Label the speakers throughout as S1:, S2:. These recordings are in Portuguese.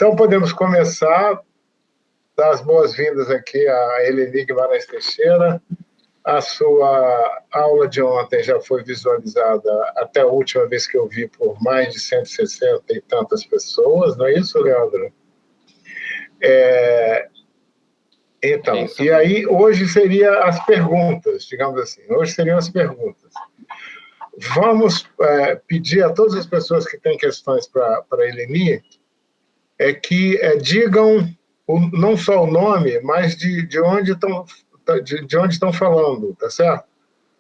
S1: Então, podemos começar. Dar as boas-vindas aqui a Eleni Guimarães Teixeira. A sua aula de ontem já foi visualizada até a última vez que eu vi por mais de 160 e tantas pessoas, não é isso, Leandro? Então, e aí hoje seriam as perguntas, digamos assim. Hoje seriam as perguntas. Vamos pedir a todas as pessoas que têm questões para a Eleni que digam não só o nome, mas de onde estão falando, tá certo?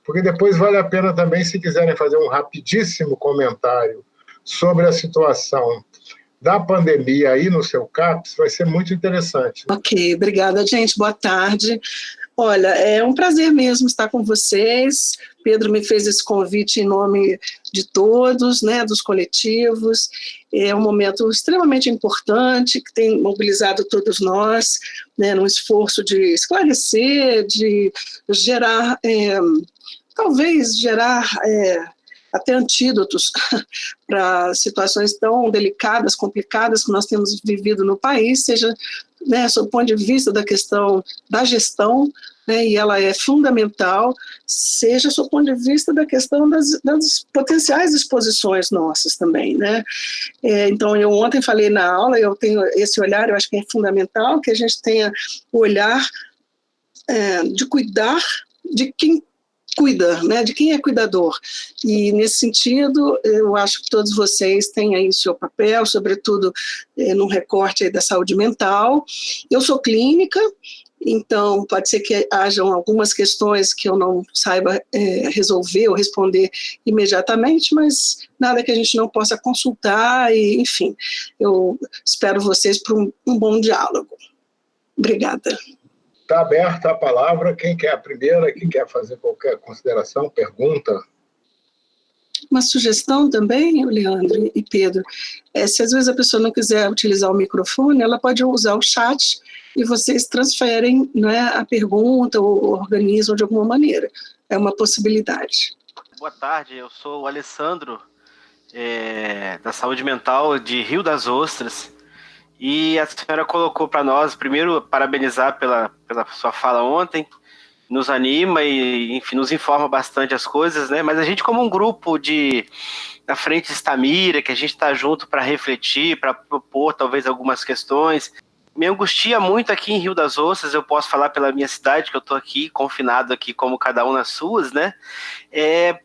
S1: Porque depois vale a pena também, se quiserem fazer um rapidíssimo comentário sobre a situação da pandemia aí no seu CAPES, vai ser muito interessante.
S2: Ok, obrigada, gente. Boa tarde. Olha, é um prazer mesmo estar com vocês. Pedro me fez esse convite em nome de todos, né, dos coletivos. É um momento extremamente importante que tem mobilizado todos nós, né, num esforço de esclarecer, de gerar, talvez gerar até antídotos para situações tão delicadas, complicadas que nós temos vivido no país, seja, né, sob o ponto de vista da questão da gestão, né, e ela é fundamental, seja sob o ponto de vista da questão das potenciais exposições nossas também, né. Então, eu ontem falei na aula, eu tenho esse olhar, eu acho que é fundamental que a gente tenha o olhar de cuidar de quem cuida, né, de quem é cuidador. E, nesse sentido, eu acho que todos vocês têm aí o seu papel, sobretudo no recorte aí da saúde mental. Eu sou clínica, então pode ser que hajam algumas questões que eu não saiba resolver ou responder imediatamente, mas nada que a gente não possa consultar, e, enfim, eu espero vocês para um bom diálogo. Obrigada.
S1: Está aberta a palavra. Quem quer a primeira? Quem quer fazer qualquer consideração, pergunta?
S2: Uma sugestão também, Leandro e Pedro, se às vezes a pessoa não quiser utilizar o microfone, ela pode usar o chat e vocês transferem, né, a pergunta ou organizam de alguma maneira. É uma possibilidade.
S3: Boa tarde, eu sou o Alessandro, da Saúde Mental de Rio das Ostras. E a senhora colocou para nós, primeiro, parabenizar pela sua fala ontem, nos anima e, enfim, nos informa bastante as coisas, né? Mas a gente, como um grupo da Frente Estamira, que a gente está junto para refletir, para propor talvez algumas questões, me angustia muito aqui em Rio das Ostras, eu posso falar pela minha cidade, que eu estou aqui, confinado aqui, como cada um nas suas, né?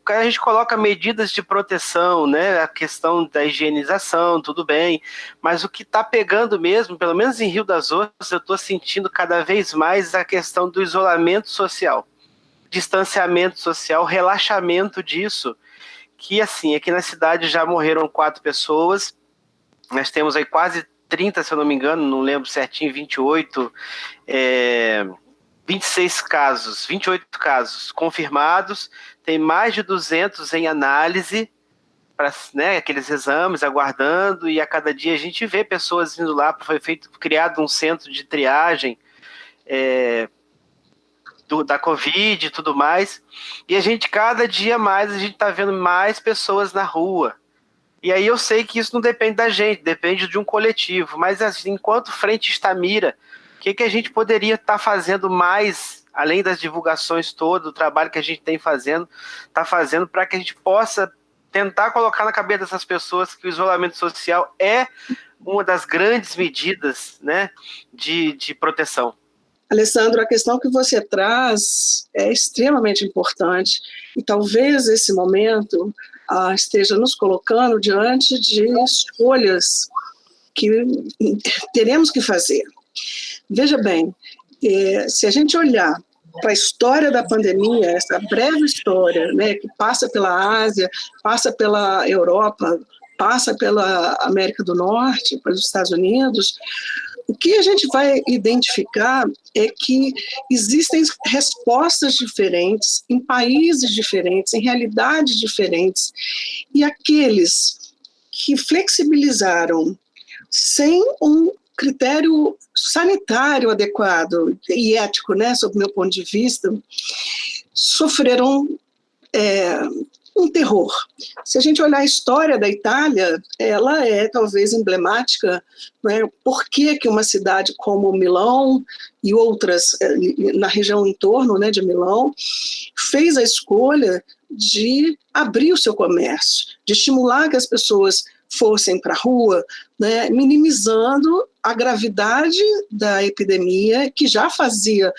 S3: A gente coloca medidas de proteção, né? A questão da higienização, tudo bem, mas o que está pegando mesmo, pelo menos em Rio das Ostras, eu estou sentindo cada vez mais a questão do isolamento social, distanciamento social, relaxamento disso, que assim, aqui na cidade já morreram 4 pessoas, nós temos aí quase 30, se eu não me engano, não lembro certinho, 28, 26 casos, 28 casos confirmados, tem mais de 200 em análise, para, né, aqueles exames, aguardando, e a cada dia a gente vê pessoas indo lá, foi criado um centro de triagem da Covid e tudo mais, e a gente, cada dia mais, a gente está vendo mais pessoas na rua. E aí eu sei que isso não depende da gente, depende de um coletivo. Mas assim, enquanto Frente Estamira, o que a gente poderia estar fazendo mais, além das divulgações todas, do trabalho que a gente está fazendo para que a gente possa tentar colocar na cabeça dessas pessoas que o isolamento social é uma das grandes medidas, né, de proteção.
S2: Alessandro, a questão que você traz é extremamente importante e talvez esse momento esteja nos colocando diante de escolhas que teremos que fazer. Veja bem, se a gente olhar para a história da pandemia, essa breve história, né, que passa pela Ásia, passa pela Europa, passa pela América do Norte, pelos Estados Unidos, o que a gente vai identificar é que existem respostas diferentes, em países diferentes, em realidades diferentes, e aqueles que flexibilizaram sem um critério sanitário adequado e ético, né, sob o meu ponto de vista, sofreram um terror. Se a gente olhar a história da Itália, ela é talvez emblemática, né? Por que uma cidade como Milão e outras na região em torno, né, de Milão, fez a escolha de abrir o seu comércio, de estimular que as pessoas fossem para a rua, né, minimizando a gravidade da epidemia, que já fazia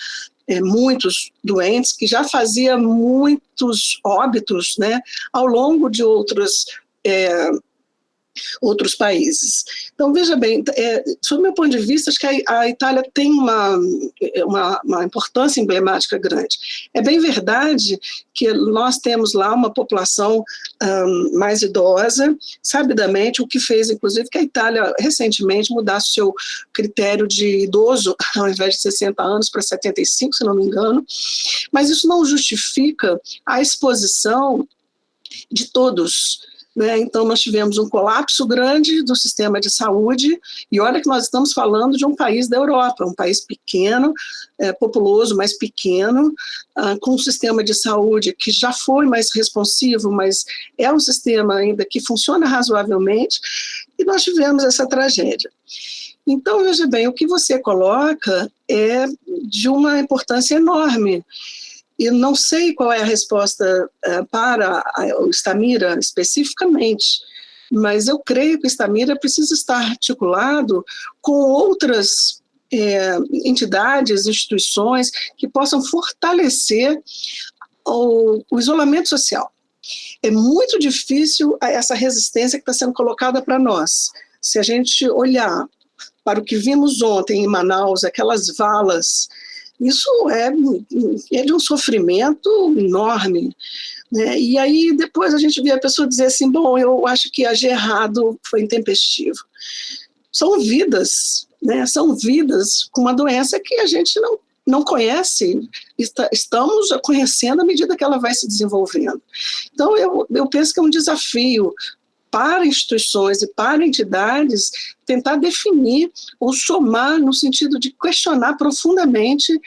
S2: muitos doentes, que já fazia muitos óbitos, né, ao longo de outros países. Então, veja bem, sob o meu ponto de vista, acho que a Itália tem uma importância emblemática grande. É bem verdade que nós temos lá uma população mais idosa, sabidamente, o que fez, inclusive, que a Itália recentemente mudasse o seu critério de idoso, ao invés de 60 anos para 75, se não me engano, mas isso não justifica a exposição de todos. Então, nós tivemos um colapso grande do sistema de saúde, e olha que nós estamos falando de um país da Europa, um país pequeno, populoso, mas pequeno, com um sistema de saúde que já foi mais responsivo, mas é um sistema ainda que funciona razoavelmente, e nós tivemos essa tragédia. Então, veja bem, o que você coloca é de uma importância enorme. E não sei qual é a resposta para o Stamira especificamente, mas eu creio que o Stamira precisa estar articulado com outras entidades, instituições que possam fortalecer o isolamento social. É muito difícil essa resistência que está sendo colocada para nós. Se a gente olhar para o que vimos ontem em Manaus, aquelas valas, isso é de um sofrimento enorme, né? E aí depois a gente vê a pessoa dizer assim, bom, eu acho que agir errado foi intempestivo. São vidas, né? São vidas com uma doença que a gente não conhece, estamos conhecendo à medida que ela vai se desenvolvendo. Então eu penso que é um desafio para instituições e para entidades tentar definir ou somar no sentido de questionar profundamente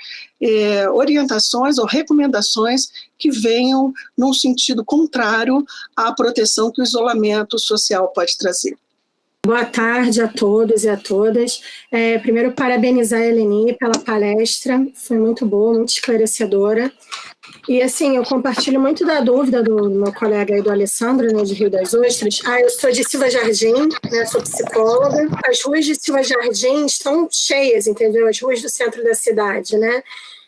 S2: orientações ou recomendações que venham num sentido contrário à proteção que o isolamento social pode trazer.
S4: Boa tarde a todos e a todas. Primeiro, parabenizar a Eleni pela palestra, foi muito boa, muito esclarecedora. E, assim, eu compartilho muito da dúvida do meu colega aí, do Alessandro, né, de Rio das Ostras. Eu sou de Silva Jardim, né, sou psicóloga. As ruas de Silva Jardim estão cheias, entendeu? As ruas do centro da cidade, né?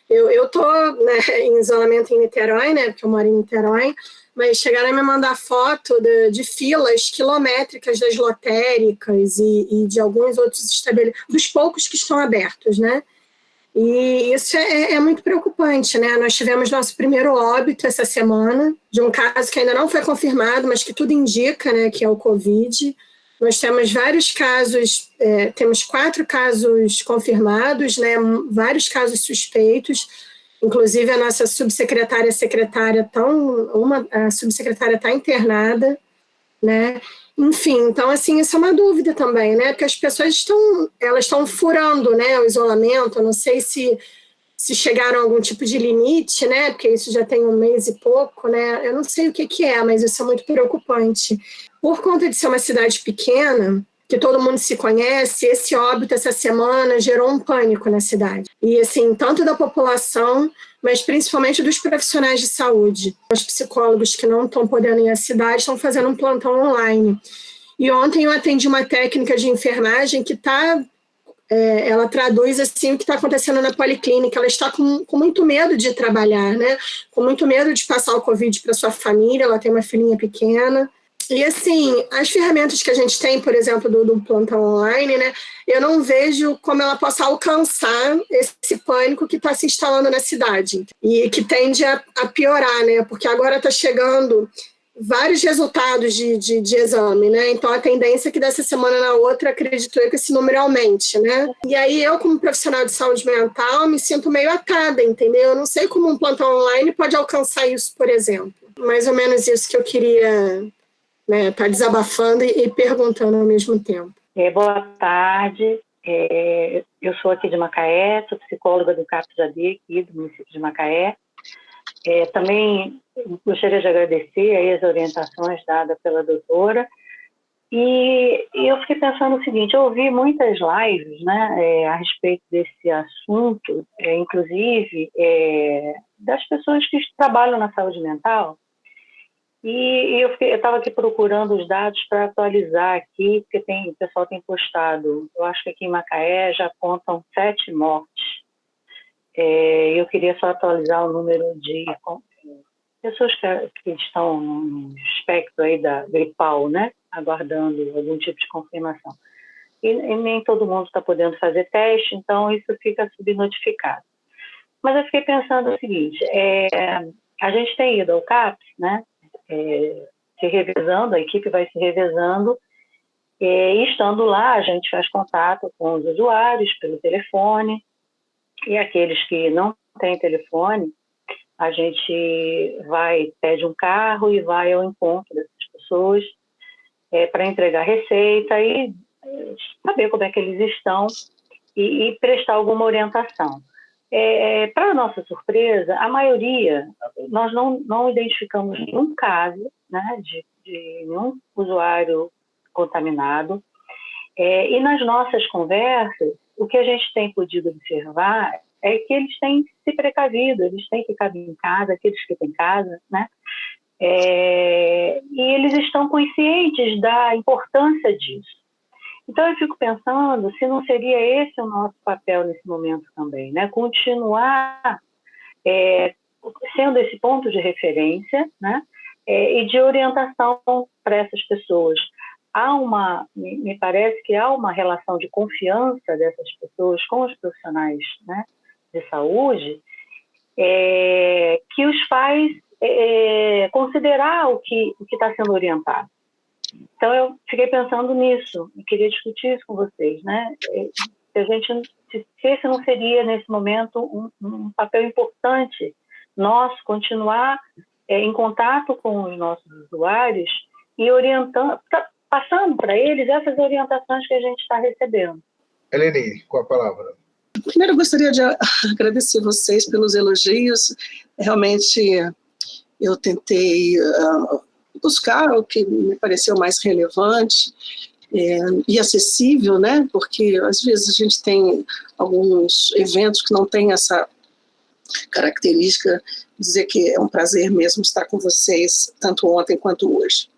S4: Eu tô, né, em isolamento em Niterói, né, porque eu moro em Niterói, mas chegaram a me mandar foto de filas quilométricas das lotéricas e de alguns outros estabelecimentos, dos poucos que estão abertos, né? E isso é muito preocupante, né? Nós tivemos nosso primeiro óbito essa semana, de um caso que ainda não foi confirmado, mas que tudo indica, né, que é o Covid. Nós temos vários casos, temos 4 casos confirmados, né, vários casos suspeitos, inclusive a nossa subsecretária a subsecretária está internada, né? Enfim, então, assim, isso é uma dúvida também, né? Porque as pessoas estão furando, né, o isolamento. Eu não sei se chegaram a algum tipo de limite, né? Porque isso já tem 1 mês e pouco, né? Eu não sei o que é, mas isso é muito preocupante. Por conta de ser uma cidade pequena, que todo mundo se conhece, esse óbito essa semana gerou um pânico na cidade. E, assim, tanto da população, mas principalmente dos profissionais de saúde. Os psicólogos que não estão podendo ir à cidade estão fazendo um plantão online. E ontem eu atendi uma técnica de enfermagem que ela traduz assim o que está acontecendo na policlínica. Ela está com muito medo de trabalhar, né? Com muito medo de passar o Covid para sua família. Ela tem uma filhinha pequena. E, assim, as ferramentas que a gente tem, por exemplo, do plantão online, né, eu não vejo como ela possa alcançar esse pânico que está se instalando na cidade e que tende a piorar, né, porque agora está chegando vários resultados de exame, né, então a tendência é que dessa semana na outra, acredito eu, que esse número aumente, né, e aí eu, como profissional de saúde mental, me sinto meio atada, entendeu? Eu não sei como um plantão online pode alcançar isso, por exemplo. Mais ou menos isso que eu queria... Tá desabafando e perguntando ao mesmo tempo.
S5: Boa tarde, eu sou aqui de Macaé, sou psicóloga do CAPS-AD aqui do município de Macaé, Também gostaria de agradecer aí as orientações dadas pela doutora. E eu fiquei pensando o seguinte, eu ouvi muitas lives, né, a respeito desse assunto, inclusive das pessoas que trabalham na saúde mental, e eu estava aqui procurando os dados para atualizar aqui, porque o pessoal tem postado, eu acho que aqui em Macaé já contam 7 mortes. Eu queria só atualizar o número de pessoas que estão no espectro aí da gripal, né? Aguardando algum tipo de confirmação. E nem todo mundo está podendo fazer teste, então isso fica subnotificado. Mas eu fiquei pensando o seguinte, a gente tem ido ao CAPS, né? Se revezando, a equipe vai se revezando, e estando lá, a gente faz contato com os usuários pelo telefone, e aqueles que não têm telefone, a gente pede um carro e vai ao encontro dessas pessoas para entregar receita e saber como é que eles estão e prestar alguma orientação. Para nossa surpresa, a maioria, nós não identificamos nenhum caso, né, de nenhum usuário contaminado. E nas nossas conversas, o que a gente tem podido observar é que eles têm se precavido, eles têm ficado em casa, aqueles que têm casa, né? E eles estão conscientes da importância disso. Então, eu fico pensando se não seria esse o nosso papel nesse momento também, né? Continuar sendo esse ponto de referência, né? E de orientação para essas pessoas. Me parece que há uma relação de confiança dessas pessoas com os profissionais, né, de saúde, que os faz considerar o que está sendo orientado. Então, eu fiquei pensando nisso, e queria discutir isso com vocês, né? Se esse não seria, nesse momento, um papel importante nosso, continuar em contato com os nossos usuários e orientando, passando para eles essas orientações que a gente está recebendo.
S1: Eleni, com a palavra.
S2: Primeiro, eu gostaria de agradecer vocês pelos elogios. Realmente, eu tentei buscar o que me pareceu mais relevante e acessível, né? Porque, às vezes, a gente tem alguns eventos que não têm essa característica de dizer que é um prazer mesmo estar com vocês, tanto ontem quanto hoje.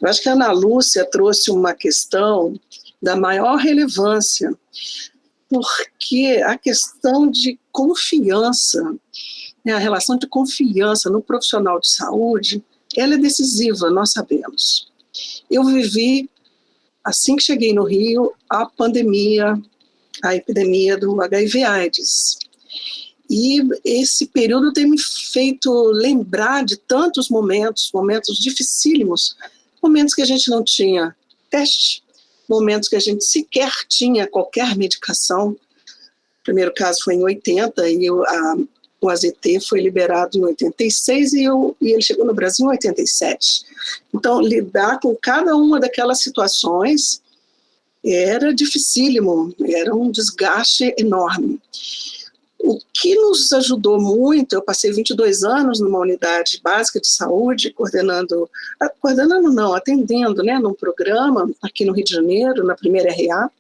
S2: Eu acho que a Ana Lúcia trouxe uma questão da maior relevância, porque a questão de confiança, né, a relação de confiança no profissional de saúde, ela é decisiva, nós sabemos. Eu vivi, assim que cheguei no Rio, a epidemia do HIV/AIDS. E esse período tem me feito lembrar de tantos momentos dificílimos, momentos que a gente não tinha teste, momentos que a gente sequer tinha qualquer medicação. O primeiro caso foi em 80 e o AZT foi liberado em 86 e ele chegou no Brasil em 87. Então, lidar com cada uma daquelas situações era dificílimo, era um desgaste enorme. O que nos ajudou muito, eu passei 22 anos numa unidade básica de saúde, atendendo, né, num programa aqui no Rio de Janeiro, na primeira RA.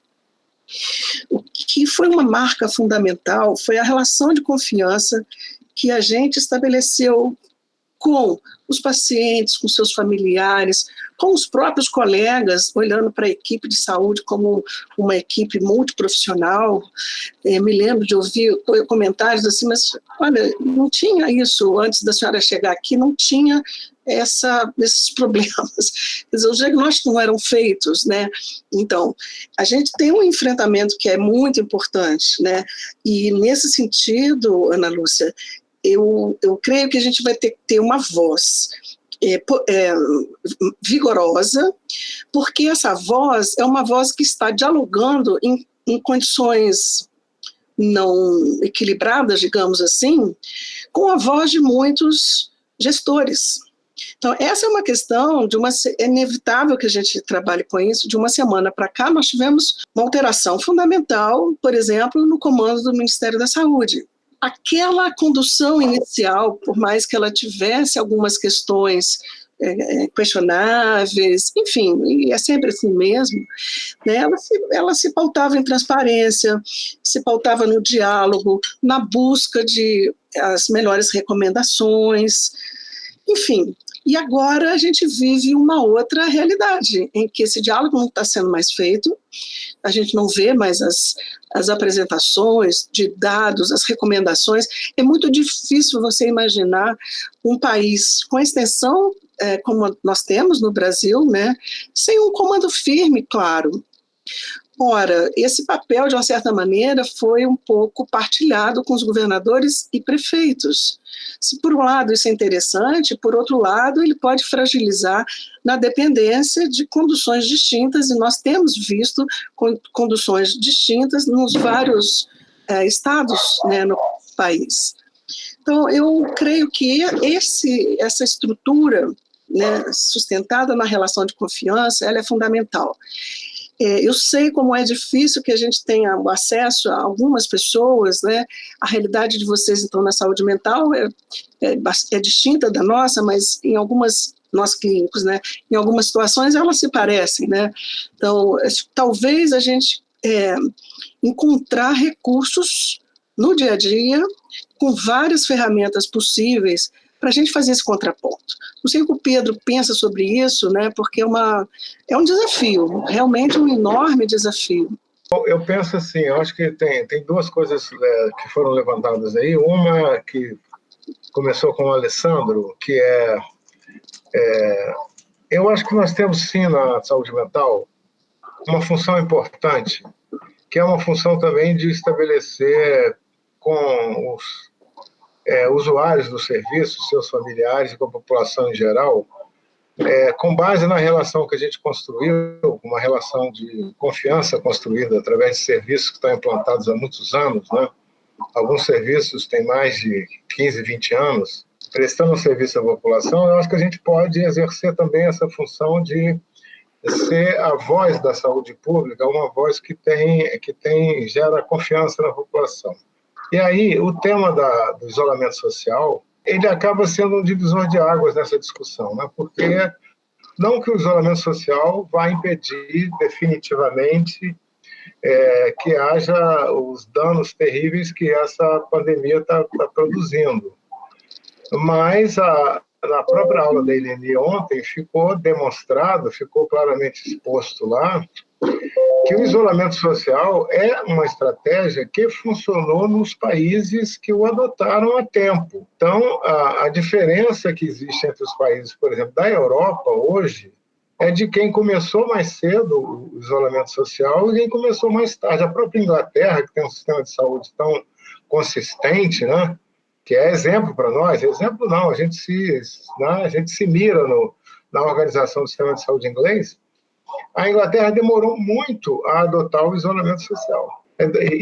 S2: O que foi uma marca fundamental foi a relação de confiança que a gente estabeleceu com os pacientes, com seus familiares, com os próprios colegas, olhando para a equipe de saúde como uma equipe multiprofissional. Me lembro de ouvir comentários assim, mas olha, não tinha isso antes da senhora chegar aqui, não tinha esses problemas. Quer dizer, os diagnósticos não eram feitos, né? Então, a gente tem um enfrentamento que é muito importante, né? E nesse sentido, Ana Lúcia, eu creio que a gente vai ter que ter uma voz vigorosa, porque essa voz é uma voz que está dialogando em condições não equilibradas, digamos assim, com a voz de muitos gestores. Então, essa é uma questão é inevitável que a gente trabalhe com isso. De uma semana para cá, nós tivemos uma alteração fundamental, por exemplo, no comando do Ministério da Saúde. aquela condução inicial, por mais que ela tivesse algumas questões questionáveis, enfim, e é sempre assim mesmo, né? Ela se pautava em transparência, se pautava no diálogo, na busca de as melhores recomendações, enfim. E agora a gente vive uma outra realidade, em que esse diálogo não está sendo mais feito, a gente não vê mais as apresentações de dados, as recomendações. É muito difícil você imaginar um país com a extensão como nós temos no Brasil, né, sem um comando firme, claro. Ora, esse papel, de uma certa maneira, foi um pouco partilhado com os governadores e prefeitos. Se, por um lado, isso é interessante, por outro lado, ele pode fragilizar na dependência de conduções distintas, e nós temos visto conduções distintas nos vários estados, né, no país. Então, eu creio que essa estrutura, né, sustentada na relação de confiança, ela é fundamental. Eu sei como é difícil que a gente tenha o acesso a algumas pessoas, né? A realidade de vocês, então, na saúde mental é distinta da nossa, mas em algumas, nós clínicos, né? Em algumas situações elas se parecem, né? Então, talvez a gente encontrar recursos no dia a dia, com várias ferramentas possíveis, para a gente fazer esse contraponto. Não sei o que o Pedro pensa sobre isso, né, porque é um desafio, realmente um enorme desafio.
S1: Eu penso assim, eu acho que tem duas coisas que foram levantadas aí. Uma que começou com o Alessandro, que eu acho que nós temos sim na saúde mental uma função importante, que é uma função também de estabelecer com os usuários do serviço, seus familiares e com a população em geral, com base na relação que a gente construiu, uma relação de confiança construída através de serviços que estão implantados há muitos anos, né? Alguns serviços têm mais de 15, 20 anos, prestando serviço à população. Eu acho que a gente pode exercer também essa função de ser a voz da saúde pública, uma voz que gera confiança na população. E aí, o tema do isolamento social, ele acaba sendo um divisor de águas nessa discussão, né? Porque não que o isolamento social vá impedir definitivamente que haja os danos terríveis que essa pandemia está produzindo. Mas na própria aula da Eleni ontem ficou demonstrado, ficou claramente exposto lá, que o isolamento social é uma estratégia que funcionou nos países que o adotaram a tempo. Então, a diferença que existe entre os países, por exemplo, da Europa hoje, é de quem começou mais cedo o isolamento social e quem começou mais tarde. A própria Inglaterra, que tem um sistema de saúde tão consistente, né, que é exemplo para nós. Exemplo não, a gente se mira na organização do sistema de saúde inglês. A Inglaterra demorou muito a adotar o isolamento social.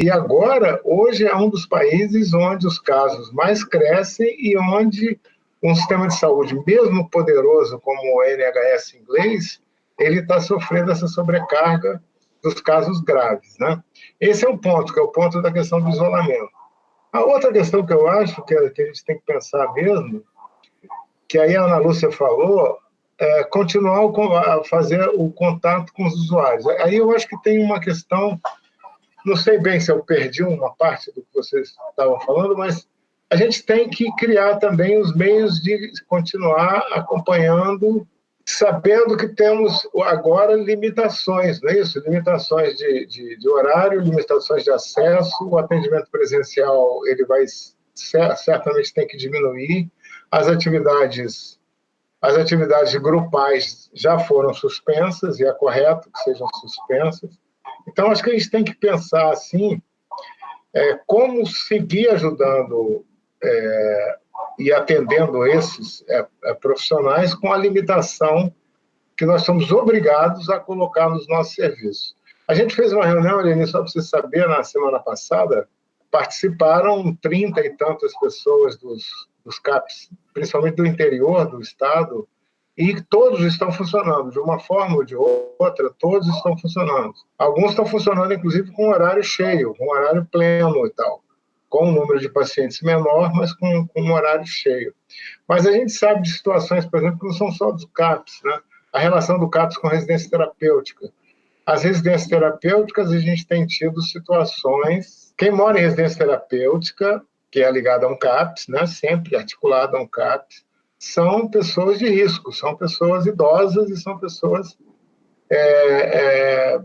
S1: E agora, hoje, é um dos países onde os casos mais crescem e onde um sistema de saúde, mesmo poderoso como o NHS inglês, ele está sofrendo essa sobrecarga dos casos graves, né? Esse é um ponto, que é o ponto da questão do isolamento. A outra questão que eu acho que a gente tem que pensar mesmo, que aí a Ana Lúcia falou, continuar a fazer o contato com os usuários. Aí eu acho que tem uma questão, não sei bem se eu perdi uma parte do que vocês estavam falando, mas a gente tem que criar também os meios de continuar acompanhando, sabendo que temos agora limitações, não é isso? Limitações de horário, limitações de acesso, o atendimento presencial ele vai certamente tem que diminuir, as atividades grupais já foram suspensas, e é correto que sejam suspensas. Então, acho que a gente tem que pensar, assim, como seguir ajudando e atendendo esses profissionais com a limitação que nós somos obrigados a colocar nos nossos serviços. A gente fez uma reunião, Eleni, só para você saber, na semana passada, participaram 30 e tantas pessoas dos CAPs, principalmente do interior do estado, e todos estão funcionando, de uma forma ou de outra, todos estão funcionando. Alguns estão funcionando, inclusive, com horário cheio, com horário pleno e tal. com um número de pacientes menor, mas com um horário cheio. Mas a gente sabe de situações, por exemplo, que não são só do CAPS, né? A relação do CAPS com a residência terapêutica. As residências terapêuticas, a gente tem tido situações... Quem mora em residência terapêutica, que é ligada a um CAPS, né? Sempre articulada a um CAPS, são pessoas de risco, são pessoas idosas e são pessoas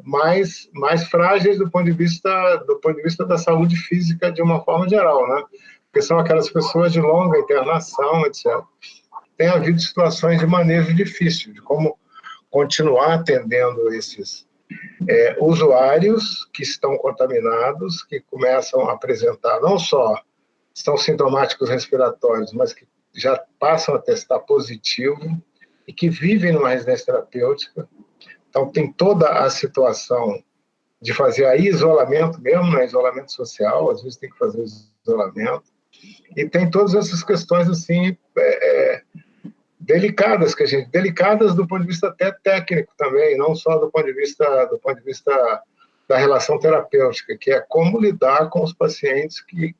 S1: mais frágeis do ponto de vista da saúde física de uma forma geral, né? Porque são aquelas pessoas de longa internação, etc. Tem havido situações de manejo difícil, de como continuar atendendo esses usuários que estão contaminados, que começam a apresentar, não só estão sintomáticos respiratórios, mas que já passam a testar positivo e que vivem numa residência terapêutica. Então, tem toda a situação de fazer aí isolamento mesmo, né? Isolamento social, às vezes tem que fazer isolamento. E tem todas essas questões, assim, delicadas do ponto de vista até técnico também, não só do ponto de vista da relação terapêutica, que é como lidar com os pacientes que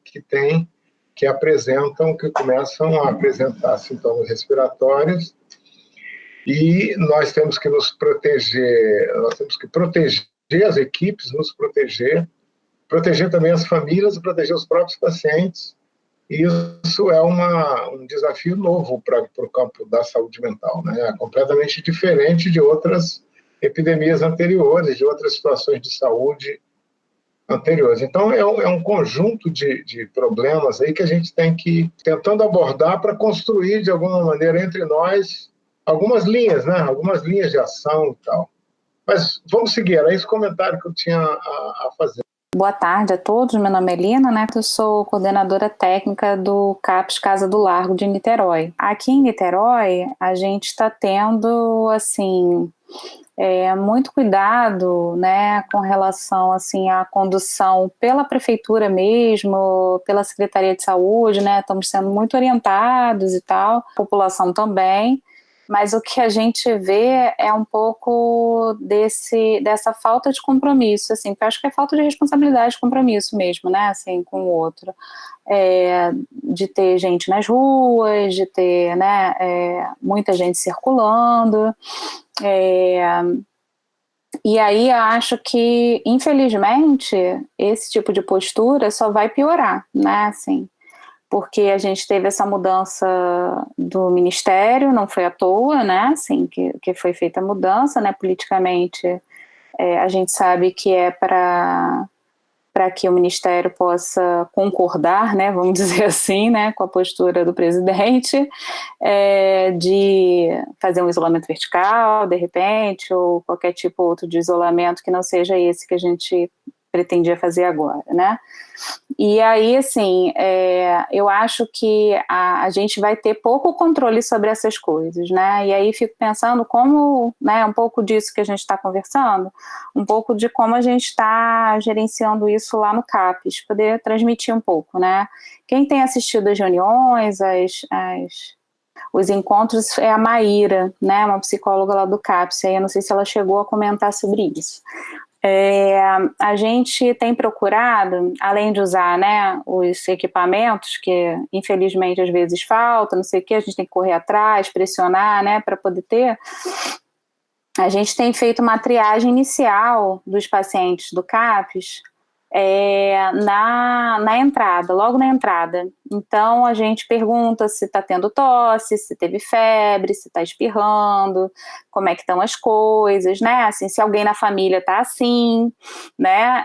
S1: começam a apresentar sintomas respiratórios. E nós temos que nos proteger, as equipes, nos proteger também as famílias e proteger os próprios pacientes. E isso é um desafio novo para o campo da saúde mental, né? É completamente diferente de outras epidemias anteriores, de outras situações de saúde anteriores. Então, é um conjunto de problemas aí que a gente tem que ir tentando abordar para construir, de alguma maneira, entre nós, algumas linhas, né? Algumas linhas de ação e tal. Mas vamos seguir, era esse comentário que eu tinha a fazer.
S6: Boa tarde a todos, meu nome é Lina, né? Eu sou coordenadora técnica do CAPS Casa do Largo de Niterói. Aqui em Niterói, a gente está tendo, assim, muito cuidado, né, com relação, assim, à condução pela prefeitura mesmo, pela Secretaria de Saúde, né? Estamos sendo muito orientados e tal, a população também. Mas o que a gente vê é um pouco dessa falta de compromisso, assim, porque eu acho que é falta de responsabilidade, compromisso mesmo, né, assim, com o outro, de ter gente nas ruas, de ter, né, muita gente circulando, e aí eu acho que, infelizmente, esse tipo de postura só vai piorar, né, assim, porque a gente teve essa mudança do ministério, não foi à toa, né, assim, que foi feita a mudança, né, politicamente, a gente sabe que é para que o ministério possa concordar, né, vamos dizer assim, né, com a postura do presidente, de fazer um isolamento vertical, de repente, ou qualquer tipo outro de isolamento que não seja esse que a gente pretendia fazer agora, né? E aí, assim, eu acho que a gente vai ter pouco controle sobre essas coisas, né? E aí fico pensando como, né, um pouco disso que a gente está conversando, um pouco de como a gente está gerenciando isso lá no CAPS, poder transmitir um pouco, né? Quem tem assistido às reuniões, os encontros, é a Maíra, né, uma psicóloga lá do CAPS, aí eu não sei se ela chegou a comentar sobre isso. A gente tem procurado, além de usar, né, os equipamentos, que infelizmente às vezes faltam, não sei o que, a gente tem que correr atrás, pressionar, né, para poder ter, a gente tem feito uma triagem inicial dos pacientes do CAPS na entrada, logo na entrada. Então a gente pergunta se está tendo tosse, se teve febre, se está espirrando, como é que estão as coisas, né? Assim, se alguém na família está assim, né?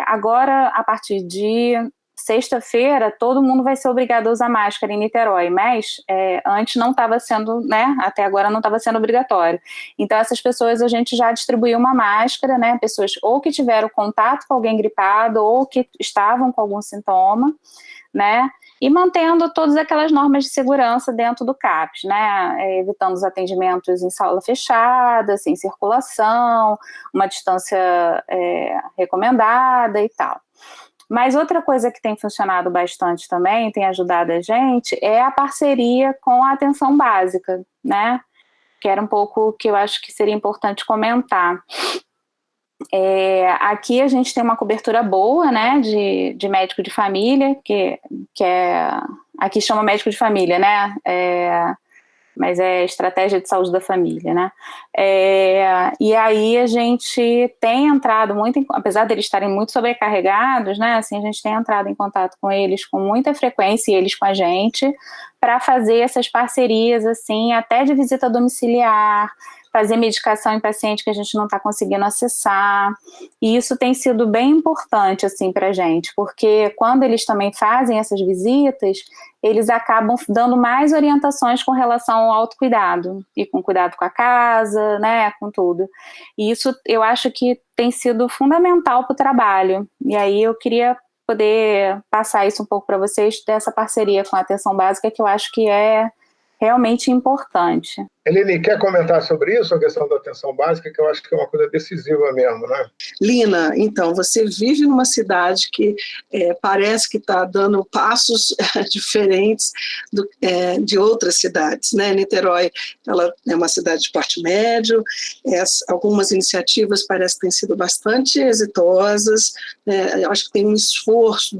S6: Agora, a partir de sexta-feira, todo mundo vai ser obrigado a usar máscara em Niterói, mas antes não estava sendo, né, até agora não estava sendo obrigatório. Então, essas pessoas a gente já distribuiu uma máscara, né, pessoas ou que tiveram contato com alguém gripado ou que estavam com algum sintoma, né, e mantendo todas aquelas normas de segurança dentro do CAPS, né, evitando os atendimentos em sala fechada, sem circulação, uma distância recomendada e tal. Mas outra coisa que tem funcionado bastante também, tem ajudado a gente, é a parceria com a atenção básica, né? Que era um pouco que eu acho que seria importante comentar. Aqui a gente tem uma cobertura boa, né, de médico de família, que aqui chama médico de família, né, mas é estratégia de saúde da família, né, e aí a gente tem entrado muito, apesar de eles estarem muito sobrecarregados, né, assim, a gente tem entrado em contato com eles com muita frequência e eles com a gente, para fazer essas parcerias, assim, até de visita domiciliar, fazer medicação em paciente que a gente não está conseguindo acessar, e isso tem sido bem importante, assim, para a gente, porque quando eles também fazem essas visitas, eles acabam dando mais orientações com relação ao autocuidado, e com cuidado com a casa, né, com tudo, e isso eu acho que tem sido fundamental para o trabalho, e aí eu queria poder passar isso um pouco para vocês, dessa parceria com a atenção básica, que eu acho que é realmente importante.
S1: Eleni, quer comentar sobre isso, a questão da atenção básica, que eu acho que é uma coisa decisiva mesmo, né?
S2: Lina, então, você vive numa cidade que parece que está dando passos diferentes de outras cidades, né? Niterói, ela é uma cidade de porte médio, algumas iniciativas parecem que têm sido bastante exitosas, eu acho que tem um esforço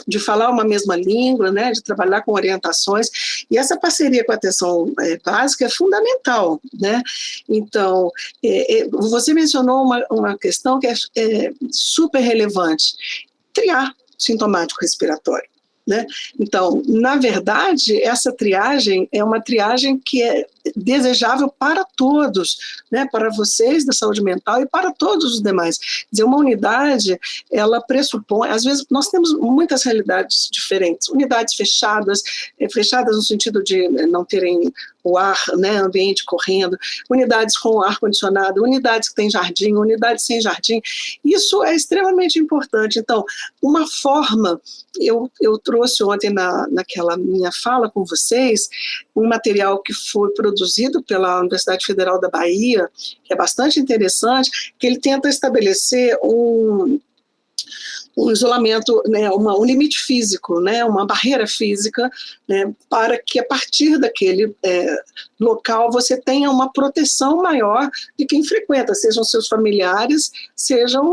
S2: de falar uma mesma língua, né, de trabalhar com orientações, e essa parceria com a atenção básica é fundamental, né? Então, você mencionou uma questão que é super relevante, triar sintomático respiratório, né? Então, na verdade, essa triagem é uma triagem que é desejável para todos, né? Para vocês da saúde mental e para todos os demais. Quer dizer, uma unidade, ela pressupõe, às vezes nós temos muitas realidades diferentes, unidades fechadas no sentido de não terem o ar, né, ambiente correndo, unidades com ar-condicionado, unidades que têm jardim, unidades sem jardim, isso é extremamente importante. Então, uma forma, eu trouxe ontem naquela minha fala com vocês, um material que foi produzido pela Universidade Federal da Bahia, que é bastante interessante, que ele tenta estabelecer um isolamento, né, um limite físico, né, uma barreira física, né, para que a partir daquele local você tenha uma proteção maior de quem frequenta, sejam seus familiares, sejam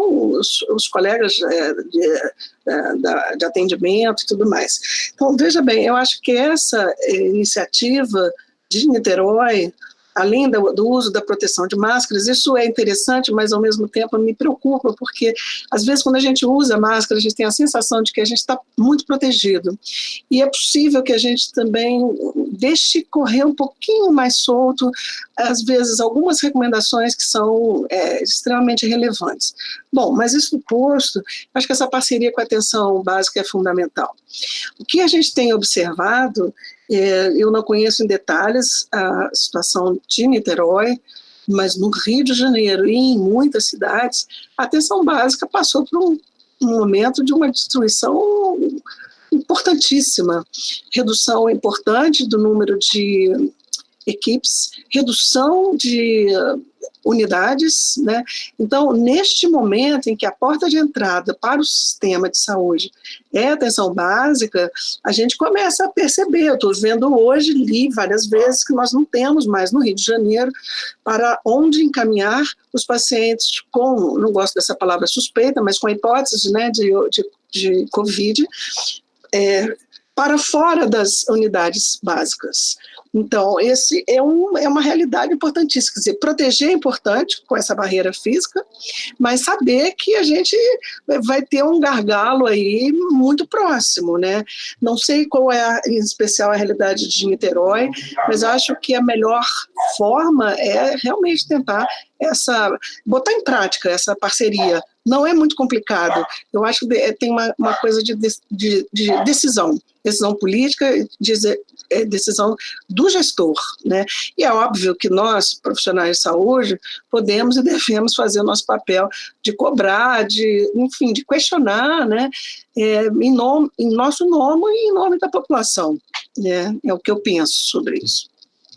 S2: os colegas de atendimento e tudo mais. Então, veja bem, eu acho que essa iniciativa de Niterói, além do uso da proteção de máscaras, isso é interessante, mas ao mesmo tempo me preocupa, porque às vezes quando a gente usa máscara, a gente tem a sensação de que a gente está muito protegido. E é possível que a gente também deixe correr um pouquinho mais solto, às vezes, algumas recomendações que são extremamente relevantes. Bom, mas isso posto, acho que essa parceria com a atenção básica é fundamental. O que a gente tem observado, eu não conheço em detalhes a situação de Niterói, mas no Rio de Janeiro e em muitas cidades, a atenção básica passou por um momento de uma destruição importantíssima, redução importante do número de equipes, redução de unidades, né? Então, neste momento em que a porta de entrada para o sistema de saúde é a atenção básica, a gente começa a perceber, eu estou vendo hoje, li várias vezes, que nós não temos mais no Rio de Janeiro para onde encaminhar os pacientes com, não gosto dessa palavra suspeita, mas com hipótese, né, de Covid, para fora das unidades básicas. Então, esse é uma realidade importantíssima. Quer dizer, proteger é importante com essa barreira física, mas saber que a gente vai ter um gargalo aí muito próximo, né? Não sei qual é, em especial, a realidade de Niterói, mas acho que a melhor forma é realmente tentar botar em prática essa parceria. Não é muito complicado. Eu acho que tem uma coisa de decisão política, decisão do gestor, né? E é óbvio que nós, profissionais de saúde, podemos e devemos fazer o nosso papel de cobrar, enfim, de questionar, né? Em nosso nome e em nome da população, né? É o que eu penso sobre isso.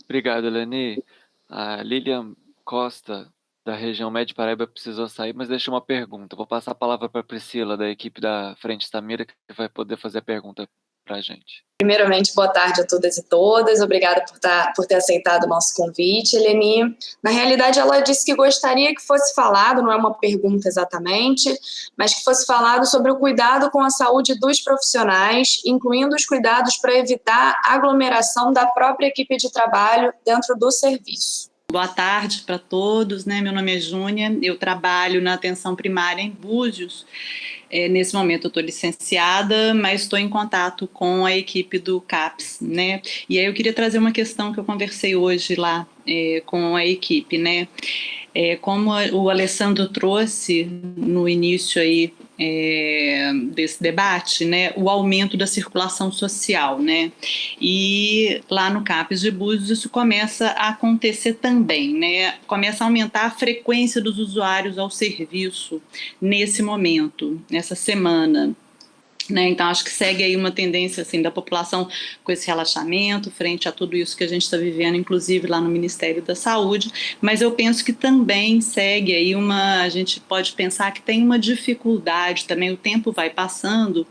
S7: Obrigado, Eleni. A Lilian Costa, da região Médio Paraíba, precisou sair, mas deixa uma pergunta. Vou passar a palavra para a Priscila, da equipe da Frente Samira, que vai poder fazer a pergunta para a gente.
S8: Primeiramente, boa tarde a todas e todas. Obrigada por ter aceitado o nosso convite, Eleni. Na realidade, ela disse que gostaria que fosse falado, não é uma pergunta exatamente, mas que fosse falado sobre o cuidado com a saúde dos profissionais, incluindo os cuidados para evitar a aglomeração da própria equipe de trabalho dentro do serviço.
S9: Boa tarde para todos, né? Meu nome é Júnia, eu trabalho na atenção primária em Búzios. Nesse momento eu estou licenciada, mas estou em contato com a equipe do CAPS, né? E aí eu queria trazer uma questão que eu conversei hoje lá com a equipe, né? Como o Alessandro trouxe no início aí desse debate, né, o aumento da circulação social, né, e lá no CAPS de Búzios isso começa a acontecer também, né, começa a aumentar a frequência dos usuários ao serviço nesse momento, nessa semana. Né, então acho que segue aí uma tendência assim, da população com esse relaxamento frente a tudo isso que a gente está vivendo, inclusive lá no Ministério da Saúde, mas eu penso que também segue aí a gente pode pensar que tem uma dificuldade também, o tempo vai passando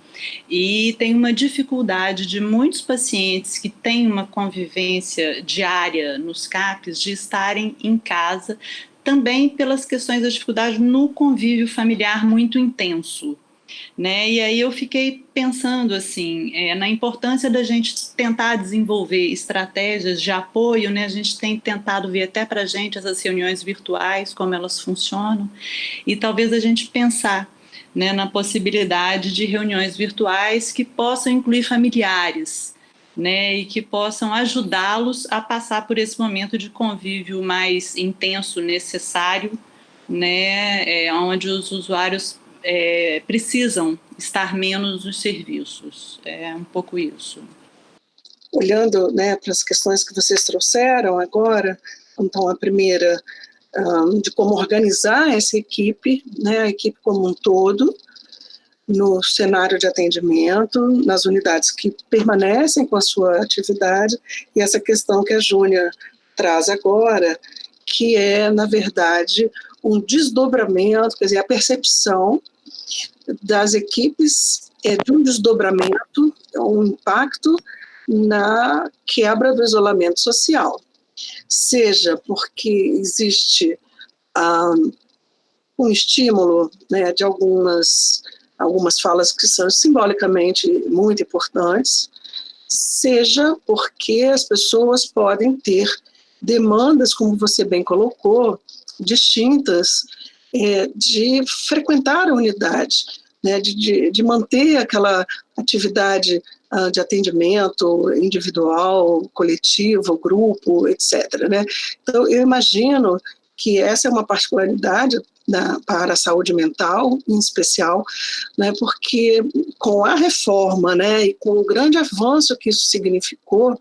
S9: e tem uma dificuldade de muitos pacientes que têm uma convivência diária nos CAPs de estarem em casa, também pelas questões da dificuldade no convívio familiar muito intenso. Né? E aí eu fiquei pensando assim, na importância da gente tentar desenvolver estratégias de apoio, né? A gente tem tentado ver até para a gente essas reuniões virtuais, como elas funcionam, e talvez a gente pensar, né, na possibilidade de reuniões virtuais que possam incluir familiares, né, e que possam ajudá-los a passar por esse momento de convívio mais intenso, necessário, né, onde os usuários precisam estar menos nos serviços. É um pouco isso.
S2: Olhando, né, para as questões que vocês trouxeram agora, então a primeira de como organizar essa equipe, né, a equipe como um todo, no cenário de atendimento, nas unidades que permanecem com a sua atividade, e essa questão que a Júnia traz agora, que é, na verdade, um desdobramento, quer dizer, a percepção das equipes de um desdobramento, um impacto na quebra do isolamento social. Seja porque existe um estímulo, né, de algumas falas que são simbolicamente muito importantes, seja porque as pessoas podem ter demandas, como você bem colocou, distintas, de frequentar a unidade, né, de manter aquela atividade de atendimento individual, coletivo, grupo, etc. Né? Então, eu imagino que essa é uma particularidade para a saúde mental, em especial, né, porque com a reforma, né, e com o grande avanço que isso significou,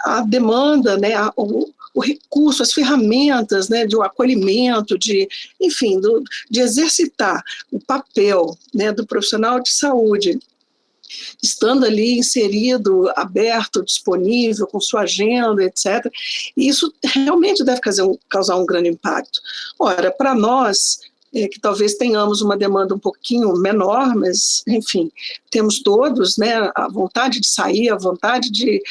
S2: a demanda, né, o recurso, as ferramentas, né, de um acolhimento, enfim, de exercitar o papel, né, do profissional de saúde, estando ali inserido, aberto, disponível, com sua agenda, etc. E isso realmente deve causar um grande impacto. Ora, para nós, que talvez tenhamos uma demanda um pouquinho menor, mas, enfim, temos todos, né, a vontade de sair, a vontade de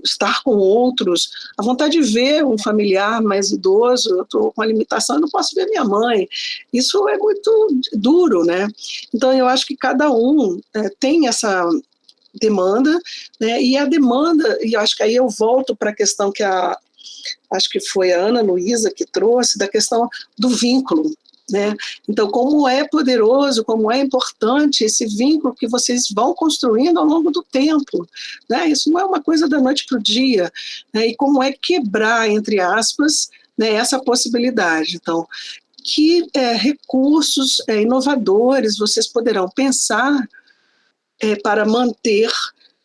S2: estar com outros, a vontade de ver um familiar mais idoso. Eu estou com a limitação, eu não posso ver minha mãe. Isso é muito duro, né? Então, eu acho que cada um tem essa demanda, né, e a demanda, e acho que aí eu volto para a questão que acho que foi a Ana Luísa que trouxe, da questão do vínculo. Né? Então, como é poderoso, como é importante esse vínculo que vocês vão construindo ao longo do tempo. Né? Isso não é uma coisa da noite para o dia. Né? E como é quebrar, entre aspas, né, essa possibilidade. Então, que recursos inovadores vocês poderão pensar para manter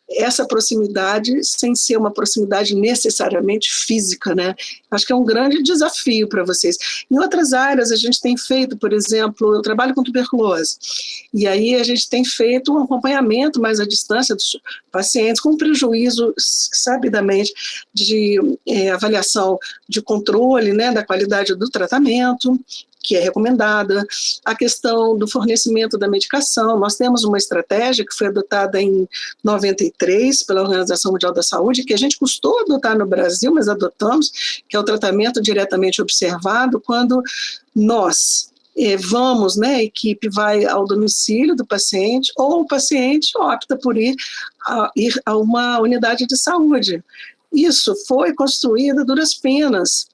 S2: essa proximidade sem ser uma proximidade necessariamente física, né? Acho que é um grande desafio para vocês. Em outras áreas, a gente tem feito, por exemplo, eu trabalho com tuberculose, e aí a gente tem feito um acompanhamento mais à distância dos pacientes, com prejuízo, sabidamente, de avaliação de controle, né, da qualidade do tratamento, que é recomendada, a questão do fornecimento da medicação. Nós temos uma estratégia que foi adotada em 93 pela Organização Mundial da Saúde, que a gente custou adotar no Brasil, mas adotamos, que é o tratamento diretamente observado, quando nós vamos, né, a equipe vai ao domicílio do paciente, ou o paciente opta por ir a uma unidade de saúde. Isso foi construído a duras penas,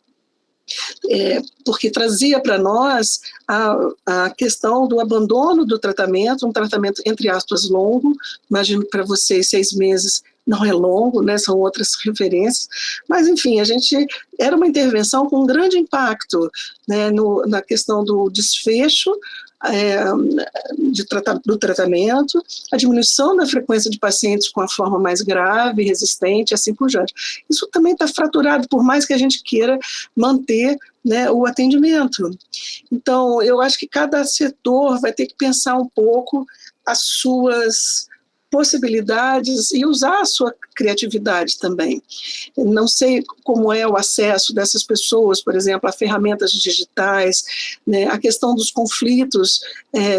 S2: porque trazia para nós a questão do abandono do tratamento, um tratamento, entre aspas, longo. Imagino que para vocês 6 meses não é longo, né, são outras referências, mas enfim, era uma intervenção com um grande impacto, né, na questão do desfecho do tratamento, a diminuição da frequência de pacientes com a forma mais grave, resistente, assim por diante. Isso também está fraturado, por mais que a gente queira manter, né, o atendimento. Então, eu acho que cada setor vai ter que pensar um pouco as suas possibilidades e usar a sua criatividade também. Não sei como é o acesso dessas pessoas, por exemplo, a ferramentas digitais, né, a questão dos conflitos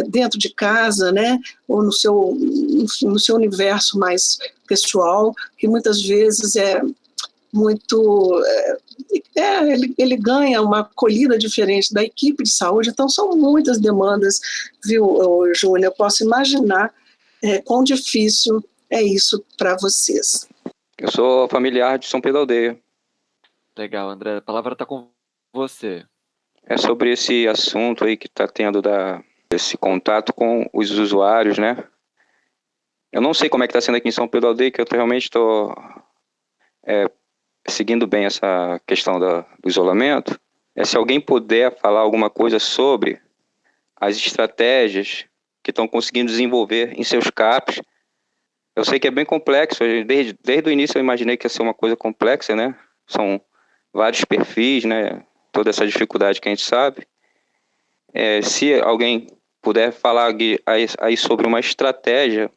S2: dentro de casa, né, ou no seu universo mais pessoal, que muitas vezes é muito... ele ganha uma acolhida diferente da equipe de saúde, então são muitas demandas, viu, Júnior? Eu posso imaginar quão difícil é isso para vocês.
S10: Eu sou familiar de São Pedro Aldeia.
S7: Legal, André. A palavra está com você.
S10: É sobre esse assunto aí que está tendo esse contato com os usuários, né? Eu não sei como é que está sendo aqui em São Pedro Aldeia, que eu realmente estou seguindo bem essa questão do isolamento. Se alguém puder falar alguma coisa sobre as estratégias que estão conseguindo desenvolver em seus CAPs. Eu sei que é bem complexo, desde o início eu imaginei que ia ser uma coisa complexa, né? São vários perfis, né? Toda essa dificuldade que a gente sabe. Se alguém puder falar aí sobre uma estratégia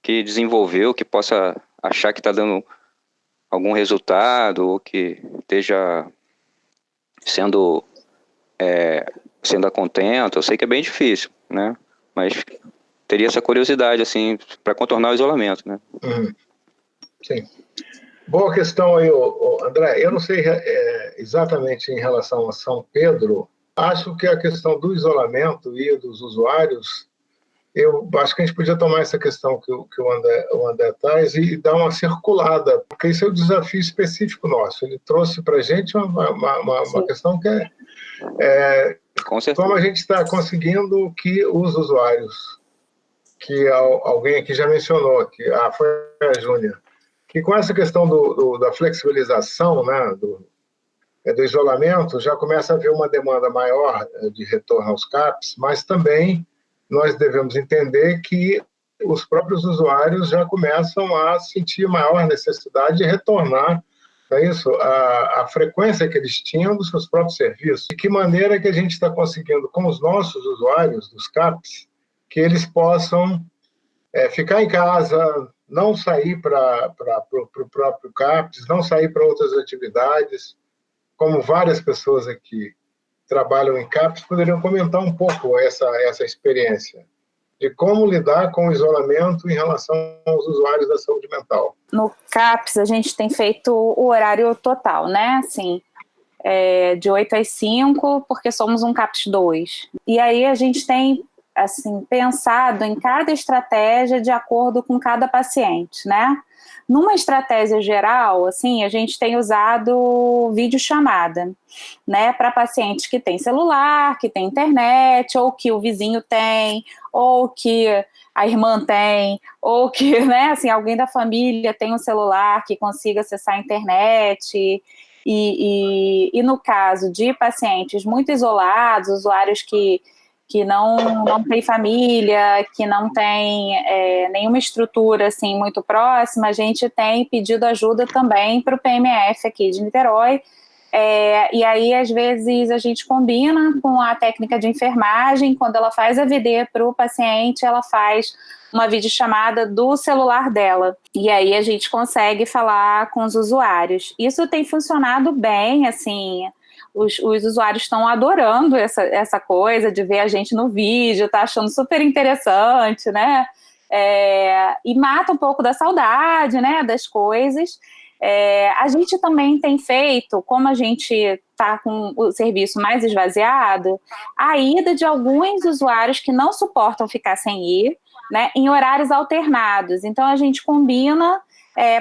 S10: que desenvolveu, que possa achar que está dando algum resultado, ou que esteja sendo a contento, eu sei que é bem difícil, né? Mas teria essa curiosidade, assim, para contornar o isolamento, né?
S1: Sim. Boa questão aí, André. Eu não sei exatamente em relação a São Pedro. Acho que a questão do isolamento e dos usuários, eu acho que a gente podia tomar essa questão que o André traz e dar uma circulada, porque isso é um desafio específico nosso. Ele trouxe para a gente uma questão que como a gente está conseguindo que os usuários, que alguém aqui já mencionou, foi a Júnia, que com essa questão da flexibilização, né, do isolamento, já começa a haver uma demanda maior de retorno aos CAPs, mas também nós devemos entender que os próprios usuários já começam a sentir maior necessidade de retornar a frequência que eles tinham dos seus próprios serviços. De que maneira que a gente está conseguindo, com os nossos usuários dos CAPs, que eles possam ficar em casa, não sair para o próprio CAPs, não sair para outras atividades, como várias pessoas aqui trabalham em CAPs, poderiam comentar um pouco essa experiência de como lidar com o isolamento em relação aos usuários da saúde mental.
S6: No CAPS, a gente tem feito o horário total, né? Assim, de 8 às 5, porque somos um CAPS 2. E aí a gente tem, assim, pensado em cada estratégia de acordo com cada paciente, né? Numa estratégia geral, assim, a gente tem usado videochamada, né, para pacientes que têm celular, que têm internet, ou que o vizinho tem, ou que a irmã tem, ou que, né, assim, alguém da família tem um celular que consiga acessar a internet. E no caso de pacientes muito isolados, usuários que não tem família, que não tem nenhuma estrutura assim, muito próxima, a gente tem pedido ajuda também para o PMF aqui de Niterói, e aí às vezes a gente combina com a técnica de enfermagem, quando ela faz a VD para o paciente, ela faz uma videochamada do celular dela, e aí a gente consegue falar com os usuários. Isso tem funcionado bem, assim. os usuários estão adorando essa coisa de ver a gente no vídeo, tá achando super interessante, né? E mata um pouco da saudade, né, das coisas. A gente também tem feito, como a gente está com o serviço mais esvaziado, a ida de alguns usuários que não suportam ficar sem ir, né, em horários alternados. Então, a gente combina,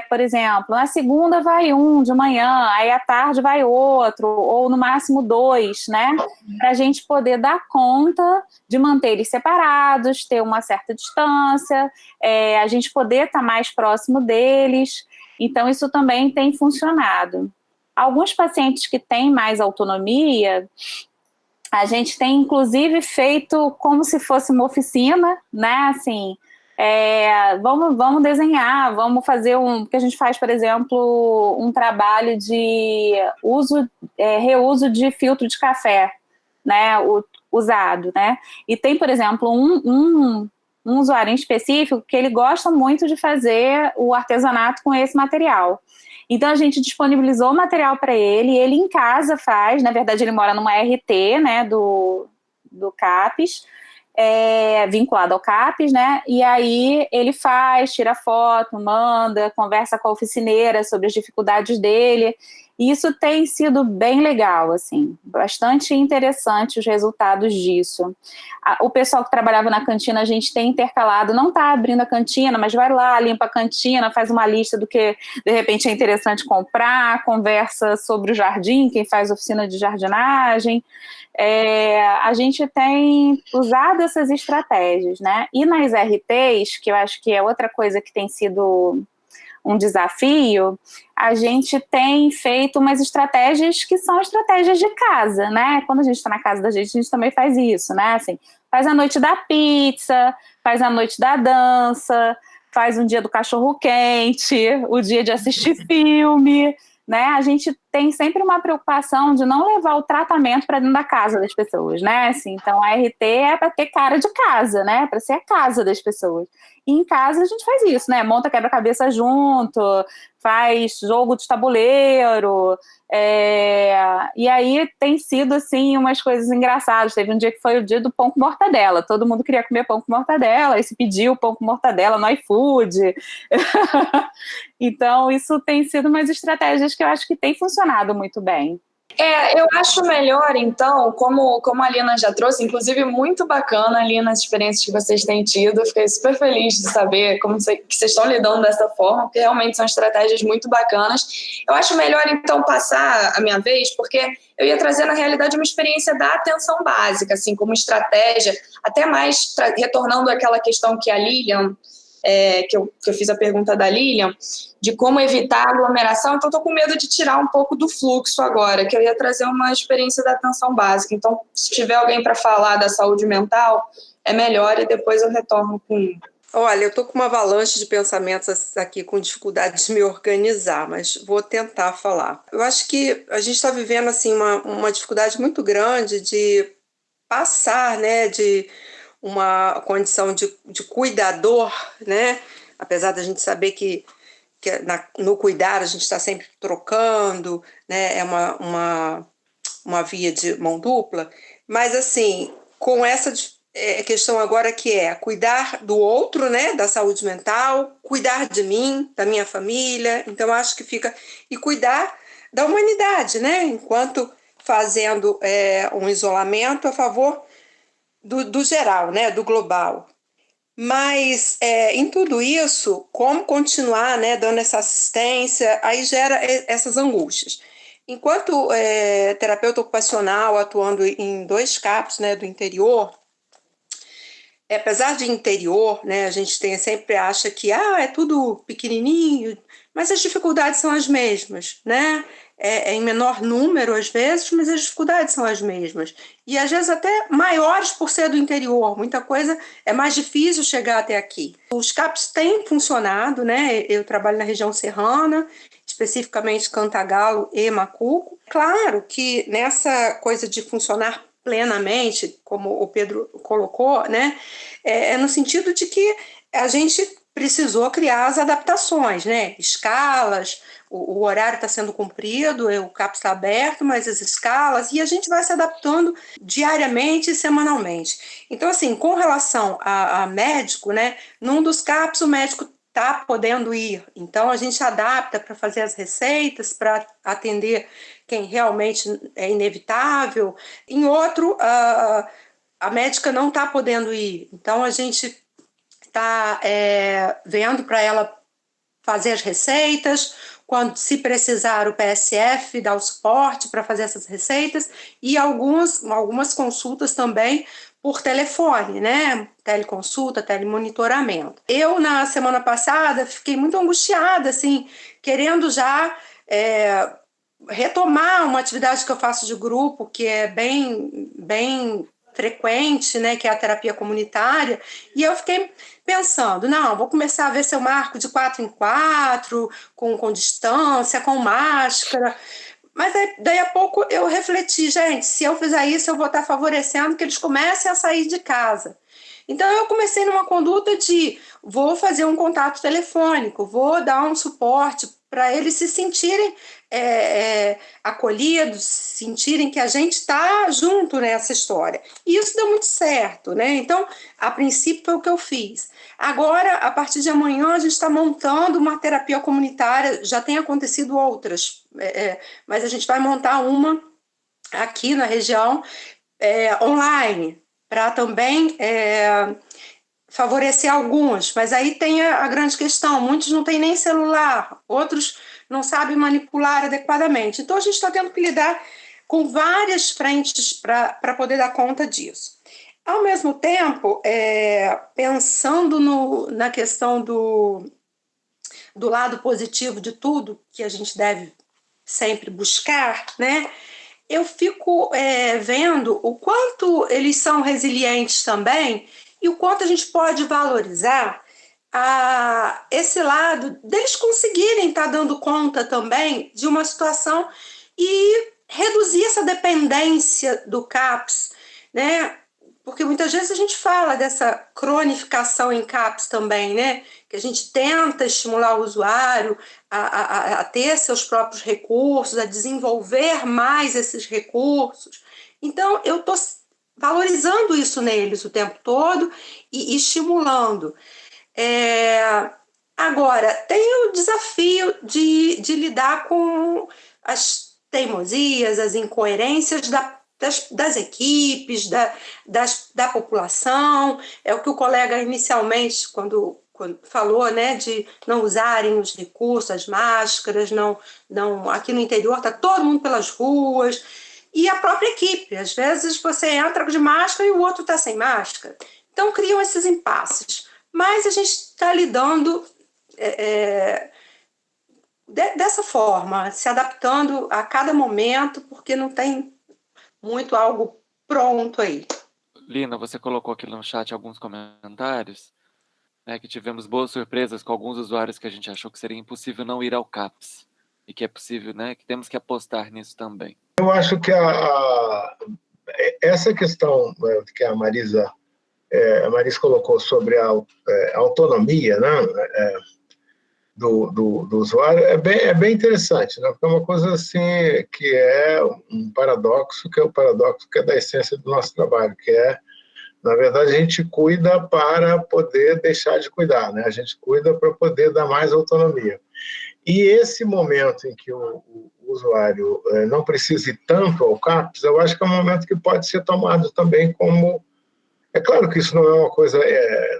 S6: por exemplo, na segunda vai um de manhã, aí à tarde vai outro, ou no máximo 2, né, para a gente poder dar conta de manter eles separados, ter uma certa distância, a gente poder estar mais próximo deles. Então, isso também tem funcionado. Alguns pacientes que têm mais autonomia, a gente tem, inclusive, feito como se fosse uma oficina, né? Assim, vamos desenhar, vamos fazer porque a gente faz, por exemplo, um trabalho de reuso de filtro de café, né? Usado, né? E tem, por exemplo, um usuário em específico que ele gosta muito de fazer o artesanato com esse material. Então, a gente disponibilizou o material para ele, ele em casa faz, na verdade, ele mora numa RT, né, do CAPES, vinculado ao CAPES, né, e aí ele faz, tira foto, manda, conversa com a oficineira sobre as dificuldades dele, e isso tem sido bem legal, assim, bastante interessante os resultados disso. O pessoal que trabalhava na cantina, a gente tem intercalado, não está abrindo a cantina, mas vai lá, limpa a cantina, faz uma lista do que, de repente, é interessante comprar, conversa sobre o jardim, quem faz oficina de jardinagem. A gente tem usado essas estratégias, né? E nas RTs, que eu acho que é outra coisa que tem sido um desafio, a gente tem feito umas estratégias que são estratégias de casa, né? Quando a gente está na casa da gente, a gente também faz isso, né? Assim, faz a noite da pizza, faz a noite da dança, faz um dia do cachorro quente, o dia de assistir filme, né? A gente tem sempre uma preocupação de não levar o tratamento para dentro da casa das pessoas, né? Assim, então, a RT é para ter cara de casa, né? Para ser a casa das pessoas. E em casa a gente faz isso, né? Monta quebra-cabeça junto, faz jogo de tabuleiro, e aí tem sido, assim, umas coisas engraçadas. Teve um dia que foi o dia do pão com mortadela, todo mundo queria comer pão com mortadela, e se pediu pão com mortadela no iFood. Então, isso tem sido umas estratégias que eu acho que tem funcionado muito bem.
S8: Eu acho melhor, então, como a Lina já trouxe, inclusive muito bacana, Lina, as experiências que vocês têm tido, eu fiquei super feliz de saber que vocês estão lidando dessa forma, porque realmente são estratégias muito bacanas. Eu acho melhor, então, passar a minha vez, porque eu ia trazer, na realidade, uma experiência da atenção básica, assim, como estratégia, até mais retornando àquela questão que a Lilian... que eu fiz a pergunta da Lilian, de como evitar aglomeração, então estou com medo de tirar um pouco do fluxo agora, que eu ia trazer uma experiência da atenção básica. Então, se tiver alguém para falar da saúde mental, é melhor e depois eu retorno com...
S11: Olha, eu estou com uma avalanche de pensamentos aqui, com dificuldade de me organizar, mas vou tentar falar. Eu acho que a gente está vivendo assim, uma dificuldade muito grande de passar, né, de uma condição de cuidador, né? Apesar da gente saber que no cuidar a gente está sempre trocando, né? É uma via de mão dupla, mas assim, com essa questão agora que é cuidar do outro, né? Da saúde mental, cuidar de mim, da minha família, então acho que fica... E cuidar da humanidade, né? Enquanto fazendo um isolamento a favor do geral, né, do global. Mas, em tudo isso, como continuar, né, dando essa assistência, aí gera essas angústias. Enquanto terapeuta ocupacional, atuando em 2 CAPs, né, do interior, apesar de interior, né, a gente sempre acha que é tudo pequenininho, mas as dificuldades são as mesmas, né? Em menor número, às vezes, mas as dificuldades são as mesmas. E, às vezes, até maiores por ser do interior. Muita coisa é mais difícil chegar até aqui. Os CAPs têm funcionado, né? Eu trabalho na região serrana, especificamente Cantagalo e Macuco. Claro que nessa coisa de funcionar plenamente, como o Pedro colocou, né? No sentido de que a gente precisou criar as adaptações, né? Escalas, o horário está sendo cumprido, o CAPS está aberto, mas as escalas, e a gente vai se adaptando diariamente e semanalmente. Então, assim, com relação a médico, né? Num dos CAPS o médico está podendo ir, então a gente adapta para fazer as receitas, para atender quem realmente é inevitável. Em outro, a médica não está podendo ir, então a gente está vendo para ela fazer as receitas, quando se precisar o PSF dá o suporte para fazer essas receitas, e algumas consultas também por telefone, né? Teleconsulta, telemonitoramento. Eu, na semana passada, fiquei muito angustiada, assim, querendo já retomar uma atividade que eu faço de grupo, que é bem frequente, né, que é a terapia comunitária, e eu fiquei pensando, não, vou começar a ver se eu marco de 4 em 4, com distância, com máscara, mas daí a pouco eu refleti, gente, se eu fizer isso, eu vou estar favorecendo que eles comecem a sair de casa. Então eu comecei numa conduta de vou fazer um contato telefônico, vou dar um suporte para eles se sentirem acolhidos, sentirem que a gente está junto nessa história. E isso deu muito certo, né? Então, a princípio foi o que eu fiz. Agora, a partir de amanhã, a gente está montando uma terapia comunitária, já tem acontecido outras, mas a gente vai montar uma aqui na região online, para também favorecer alguns, mas aí tem a grande questão, muitos não têm nem celular, outros não sabem manipular adequadamente. Então, a gente está tendo que lidar com várias frentes para poder dar conta disso. Ao mesmo tempo, pensando na questão do lado positivo de tudo, que a gente deve sempre buscar, né? Eu fico vendo o quanto eles são resilientes também e o quanto a gente pode valorizar esse lado deles conseguirem estar dando conta também de uma situação e reduzir essa dependência do CAPS, né? Porque muitas vezes a gente fala dessa cronificação em CAPS também, né? Que a gente tenta estimular o usuário a ter seus próprios recursos, a desenvolver mais esses recursos. Então, eu estou valorizando isso neles o tempo todo e estimulando. Agora, tem o desafio de lidar com as teimosias, as incoerências das equipes, da população. É o que o colega inicialmente, quando falou, né, de não usarem os recursos, as máscaras, não, aqui no interior está todo mundo pelas ruas, e a própria equipe, às vezes você entra de máscara e o outro está sem máscara. Então criam esses impasses. Mas a gente está lidando dessa forma, se adaptando a cada momento, porque não tem muito algo pronto aí.
S7: Lina, você colocou aqui no chat alguns comentários, né, que tivemos boas surpresas com alguns usuários que a gente achou que seria impossível não ir ao CAPS, e que é possível, né, que temos que apostar nisso também.
S1: Eu acho que essa questão que a Marisa colocou sobre a autonomia, né, do usuário é bem interessante, né, porque é uma coisa assim que é um paradoxo, que é o paradoxo que é da essência do nosso trabalho, que é, na verdade, a gente cuida para poder deixar de cuidar, né, a gente cuida para poder dar mais autonomia. E esse momento em que o usuário não precisa ir tanto ao CAPS, eu acho que é um momento que pode ser tomado também como... É claro que isso não é uma coisa,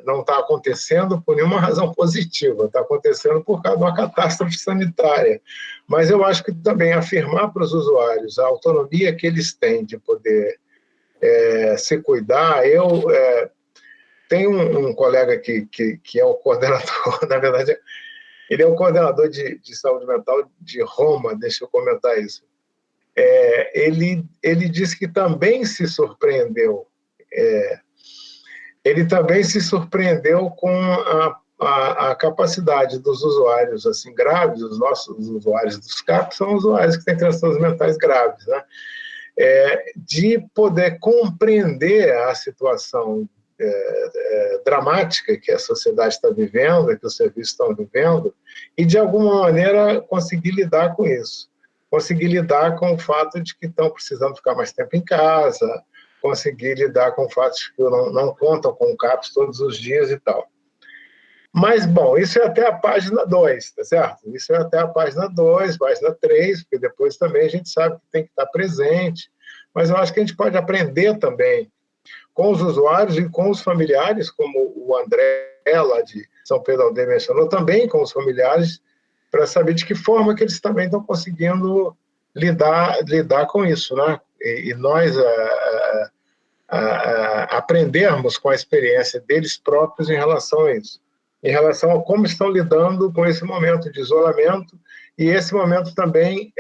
S1: não está acontecendo por nenhuma razão positiva, está acontecendo por causa de uma catástrofe sanitária. Mas eu acho que também afirmar para os usuários a autonomia que eles têm de poder se cuidar. Eu tenho um colega que é o coordenador, na verdade, ele é o coordenador de saúde mental de Roma, deixa eu comentar isso. Ele disse que também se surpreendeu. Ele também se surpreendeu com a capacidade dos usuários assim, graves, os nossos usuários dos CAPs são usuários que têm transtornos mentais graves, né? De poder compreender a situação dramática que a sociedade está vivendo, que os serviços estão vivendo, e, de alguma maneira, conseguir lidar com isso. Conseguir lidar com o fato de que estão precisando ficar mais tempo em casa, conseguir lidar com o fato de que não contam com o CAPS todos os dias e tal. Mas, bom, isso é até a página 2, tá certo? Isso é até a página 2, página 3, porque depois também a gente sabe que tem que estar presente, mas eu acho que a gente pode aprender também com os usuários e com os familiares, como o André, lá de São Pedro Aldeia, mencionou, também com os familiares, para saber de que forma que eles também estão conseguindo lidar com isso, né? E nós aprendermos com a experiência deles próprios em relação a isso, em relação a como estão lidando com esse momento de isolamento e esse momento também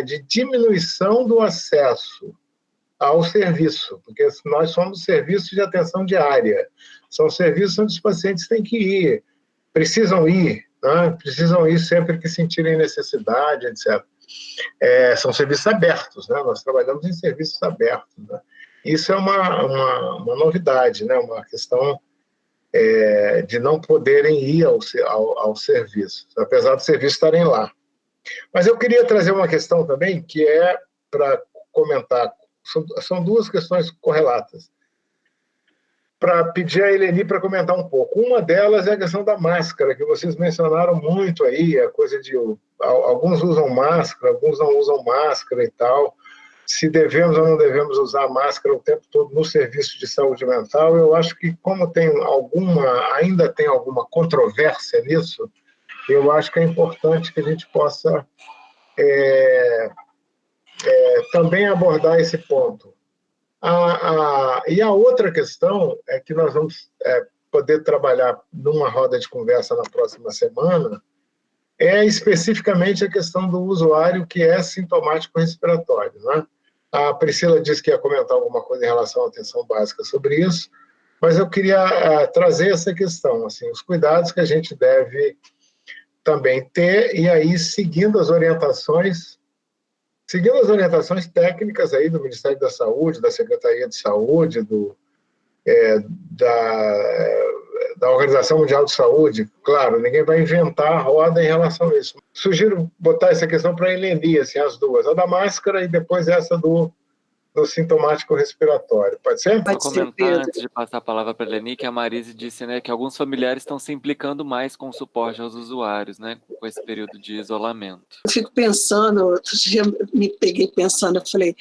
S1: de diminuição do acesso ao serviço, porque nós somos serviços de atenção diária, são serviços onde os pacientes têm que ir, precisam ir, né? Precisam ir sempre que sentirem necessidade, etc. São serviços abertos, né? Nós trabalhamos em serviços abertos, né? Isso é uma novidade, né? Uma questão de não poderem ir ao serviço, apesar do serviço estarem lá. Mas eu queria trazer uma questão também, que é para comentar, são duas questões correlatas, para pedir a Eleni para comentar um pouco. Uma delas é a questão da máscara, que vocês mencionaram muito aí, a coisa de alguns usam máscara, alguns não usam máscara e tal, se devemos ou não devemos usar máscara o tempo todo no serviço de saúde mental. Eu acho que, como ainda tem alguma controvérsia nisso, eu acho que é importante que a gente possa também abordar esse ponto. E a outra questão é que nós vamos poder trabalhar numa roda de conversa na próxima semana, é especificamente a questão do usuário que é sintomático respiratório, né? A Priscila disse que ia comentar alguma coisa em relação à atenção básica sobre isso, mas eu queria trazer essa questão, assim, os cuidados que a gente deve também ter, e aí seguindo as orientações técnicas aí do Ministério da Saúde, da Secretaria de Saúde, da Organização Mundial de Saúde. Claro, ninguém vai inventar a roda em relação a isso. Sugiro botar essa questão para a Eleni, assim, as duas, a da máscara e depois essa do sintomático respiratório. Pode ser?
S7: Vou comentar, antes de passar a palavra para a Eleni, que a Marise disse, né, que alguns familiares estão se implicando mais com o suporte aos usuários, né, com esse período de isolamento.
S2: Eu fico pensando, outro dia me peguei pensando, eu falei,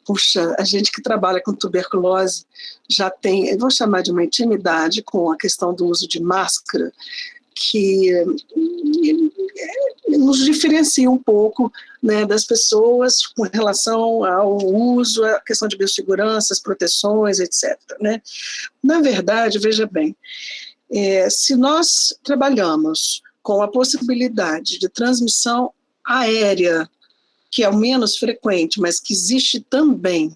S2: puxa, a gente que trabalha com tuberculose já tem, eu vou chamar de uma intimidade com a questão do uso de máscara, que nos diferencia um pouco, né, das pessoas com relação ao uso, a questão de biossegurança, as proteções, etc. Né? Na verdade, veja bem, se nós trabalhamos com a possibilidade de transmissão aérea, que é o menos frequente, mas que existe também,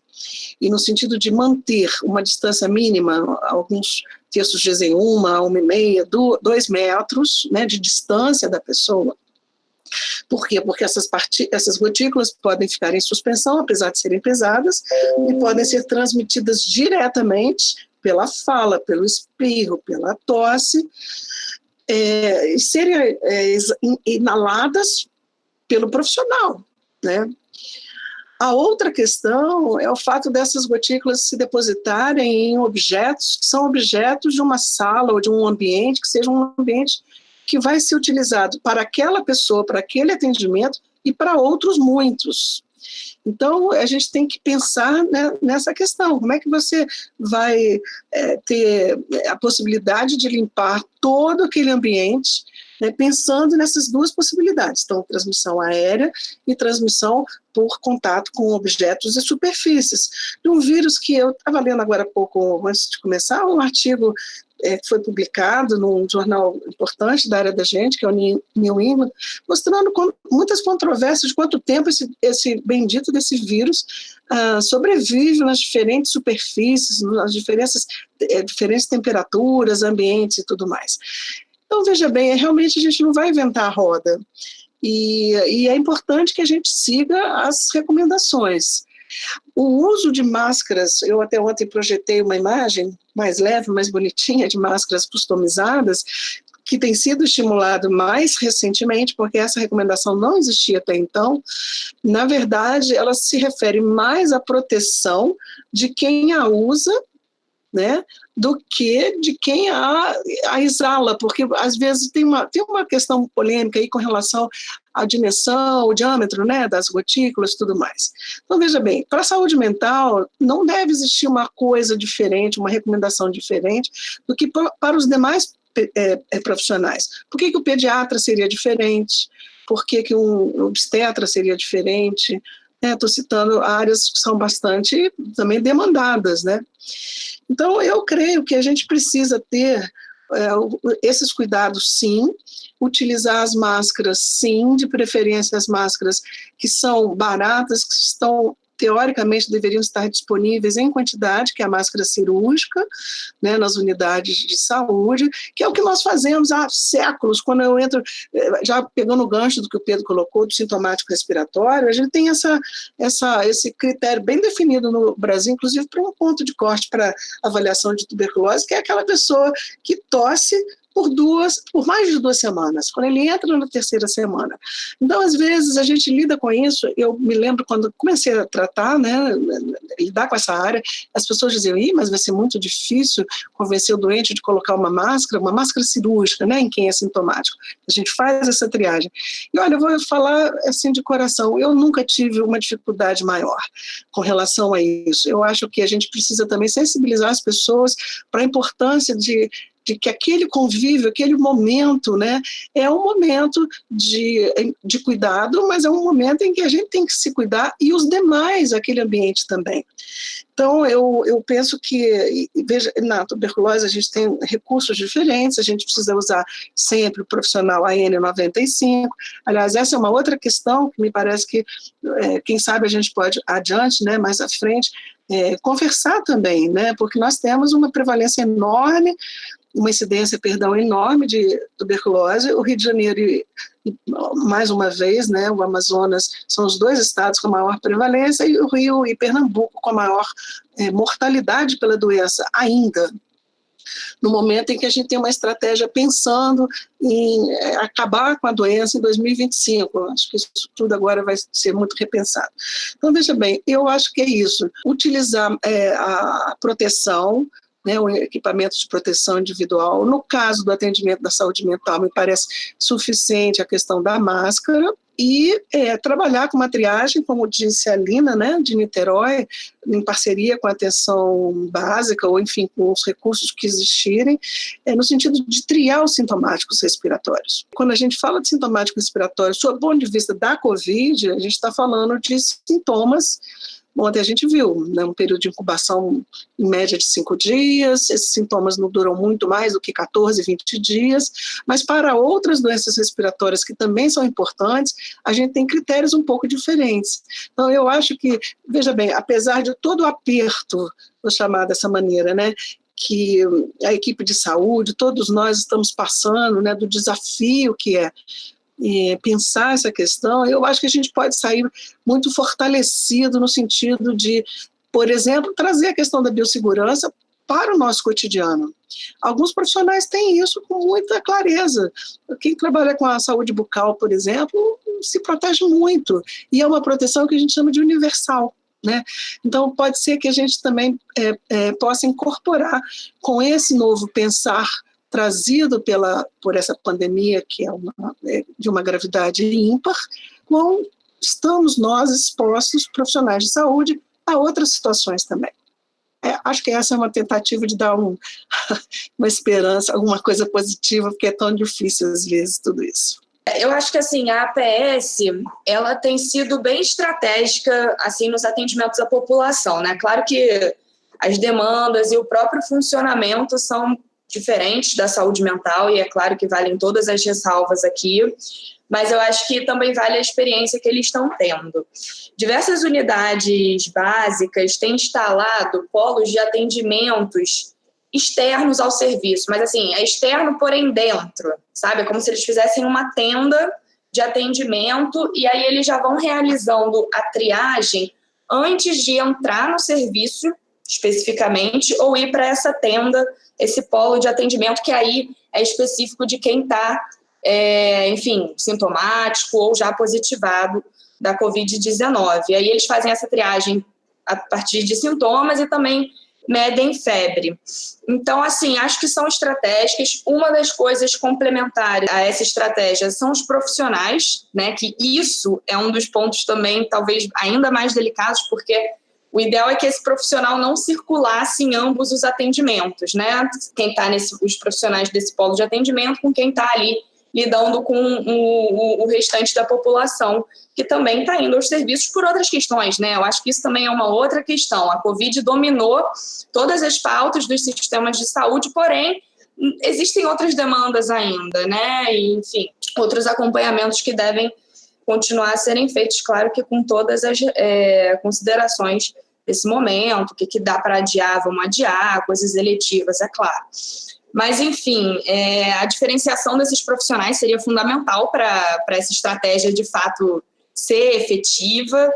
S2: e no sentido de manter uma distância mínima, alguns textos dizem 1,5, 2 metros, né, de distância da pessoa. Por quê? Porque essas gotículas podem ficar em suspensão, apesar de serem pesadas, e podem ser transmitidas diretamente pela fala, pelo espirro, pela tosse, e serem inaladas pelo profissional, né? A outra questão é o fato dessas gotículas se depositarem em objetos que são objetos de uma sala ou de um ambiente, que seja um ambiente que vai ser utilizado para aquela pessoa, para aquele atendimento e para outros muitos. Então, a gente tem que pensar, né, nessa questão, como é que você vai ter a possibilidade de limpar todo aquele ambiente, né, pensando nessas duas possibilidades, então transmissão aérea e transmissão por contato com objetos e superfícies. De um vírus que eu estava lendo agora há pouco, antes de começar, um artigo que foi publicado num jornal importante da área da gente, que é o New England, mostrando muitas controvérsias de quanto tempo esse bendito desse vírus sobrevive nas diferentes superfícies, nas diferentes temperaturas, ambientes e tudo mais. Então, veja bem, realmente a gente não vai inventar a roda. E é importante que a gente siga as recomendações. O uso de máscaras, eu até ontem projetei uma imagem mais leve, mais bonitinha, de máscaras customizadas, que tem sido estimulado mais recentemente, porque essa recomendação não existia até então. Na verdade, ela se refere mais à proteção de quem a usa, né, do que de quem a exala, porque às vezes tem uma questão polêmica aí com relação à dimensão, o diâmetro, né, das gotículas e tudo mais. Então, veja bem, para a saúde mental não deve existir uma coisa diferente, uma recomendação diferente do que para os demais profissionais. Por que o pediatra seria diferente? Por que um obstetra seria diferente? Estou citando áreas que são bastante também demandadas, né? Então, eu creio que a gente precisa ter esses cuidados, sim, utilizar as máscaras, sim, de preferência as máscaras que são baratas, que estão, teoricamente, deveriam estar disponíveis em quantidade, que é a máscara cirúrgica, né, nas unidades de saúde, que é o que nós fazemos há séculos. Quando eu entro, já pegando o gancho do que o Pedro colocou, do sintomático respiratório, a gente tem esse critério bem definido no Brasil, inclusive para um ponto de corte para avaliação de tuberculose, que é aquela pessoa que tosse por mais de 2 semanas, quando ele entra na 3ª semana. Então, às vezes, a gente lida com isso. Eu me lembro quando comecei a tratar, né, lidar com essa área, as pessoas diziam, mas vai ser muito difícil convencer o doente de colocar uma máscara cirúrgica, né, em quem é sintomático. A gente faz essa triagem. E olha, eu vou falar assim de coração, eu nunca tive uma dificuldade maior com relação a isso. Eu acho que a gente precisa também sensibilizar as pessoas para a importância de que aquele convívio, aquele momento, né, é um momento de cuidado, mas é um momento em que a gente tem que se cuidar e os demais, aquele ambiente também. Então, eu penso que, veja, na tuberculose a gente tem recursos diferentes, a gente precisa usar sempre o profissional AN95. Aliás, essa é uma outra questão que me parece que, quem sabe, a gente pode adiante, né, mais à frente, conversar também, né, porque nós temos uma prevalência enorme, uma incidência, enorme de tuberculose. O Rio de Janeiro e mais uma vez, né, o Amazonas são os 2 estados com maior prevalência, e o Rio e Pernambuco com a maior mortalidade pela doença ainda. No momento em que a gente tem uma estratégia pensando em acabar com a doença em 2025. Acho que isso tudo agora vai ser muito repensado. Então, veja bem, eu acho que é isso. Utilizar a proteção, né, o equipamento de proteção individual. No caso do atendimento da saúde mental, me parece suficiente a questão da máscara e trabalhar com uma triagem, como disse a Lina, né, de Niterói, em parceria com a atenção básica, ou enfim, com os recursos que existirem, no sentido de triar os sintomáticos respiratórios. Quando a gente fala de sintomático respiratório, sob o ponto de vista da Covid, a gente está falando de sintomas. Ontem a gente viu, né, um período de incubação em média de 5 dias, esses sintomas não duram muito mais do que 14, 20 dias, mas para outras doenças respiratórias que também são importantes, a gente tem critérios um pouco diferentes. Então, eu acho que, veja bem, apesar de todo o aperto, vou chamar dessa maneira, né, que a equipe de saúde, todos nós estamos passando, né, do desafio que é pensar essa questão, eu acho que a gente pode sair muito fortalecido no sentido de, por exemplo, trazer a questão da biossegurança para o nosso cotidiano. Alguns profissionais têm isso com muita clareza. Quem trabalha com a saúde bucal, por exemplo, se protege muito, e é uma proteção que a gente chama de universal, né? Então, pode ser que a gente também possa incorporar com esse novo pensar trazido por essa pandemia, que é de uma gravidade ímpar, estamos nós expostos, profissionais de saúde, a outras situações também. Acho que essa é uma tentativa de dar uma esperança, alguma coisa positiva, porque é tão difícil às vezes tudo isso.
S8: Eu acho que assim, a APS, ela tem sido bem estratégica assim, nos atendimentos à população, né? Claro que as demandas e o próprio funcionamento são diferentes da saúde mental, e é claro que valem todas as ressalvas aqui, mas eu acho que também vale a experiência que eles estão tendo. Diversas unidades básicas têm instalado polos de atendimentos externos ao serviço, mas assim, é externo, porém dentro, sabe? É como se eles fizessem uma tenda de atendimento, e aí eles já vão realizando a triagem antes de entrar no serviço especificamente ou ir para essa tenda, esse polo de atendimento que aí é específico de quem está, enfim, sintomático ou já positivado da Covid-19. Aí eles fazem essa triagem a partir de sintomas e também medem febre. Então, assim, acho que são estratégias. Uma das coisas complementares a essa estratégia são os profissionais, né? Que isso é um dos pontos também, talvez, ainda mais delicados, porque o ideal é que esse profissional não circulasse em ambos os atendimentos, né? Quem está os profissionais desse polo de atendimento com quem está ali lidando com o restante da população, que também está indo aos serviços por outras questões, né? Eu acho que isso também é uma outra questão. A Covid dominou todas as pautas dos sistemas de saúde, porém, existem outras demandas ainda, né? E, enfim, outros acompanhamentos que devem continuar a serem feitos, claro que com todas as considerações desse momento, o que dá para adiar, vamos adiar, coisas eletivas, é claro. Mas, enfim, a diferenciação desses profissionais seria fundamental para essa estratégia, de fato, ser efetiva.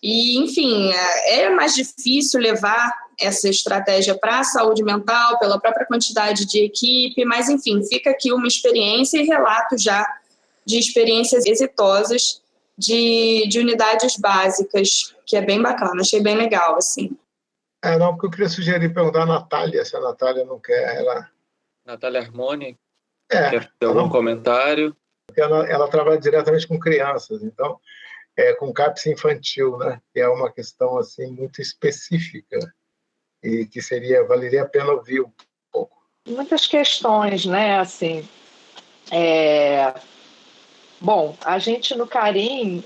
S8: E, enfim, é mais difícil levar essa estratégia para a saúde mental, pela própria quantidade de equipe, mas, enfim, fica aqui uma experiência e relato já de experiências exitosas de unidades básicas, que é bem bacana, achei bem legal, assim.
S1: Não, porque eu queria sugerir, perguntar a Natália, se a Natália não quer,
S7: Natália Armoni, quer ter algum comentário?
S1: Porque ela trabalha diretamente com crianças, então, com CAPS infantil, né? Que é uma questão, assim, muito específica e que valeria a pena ouvir um pouco.
S12: Muitas questões, né, assim... Bom, a gente no CARIM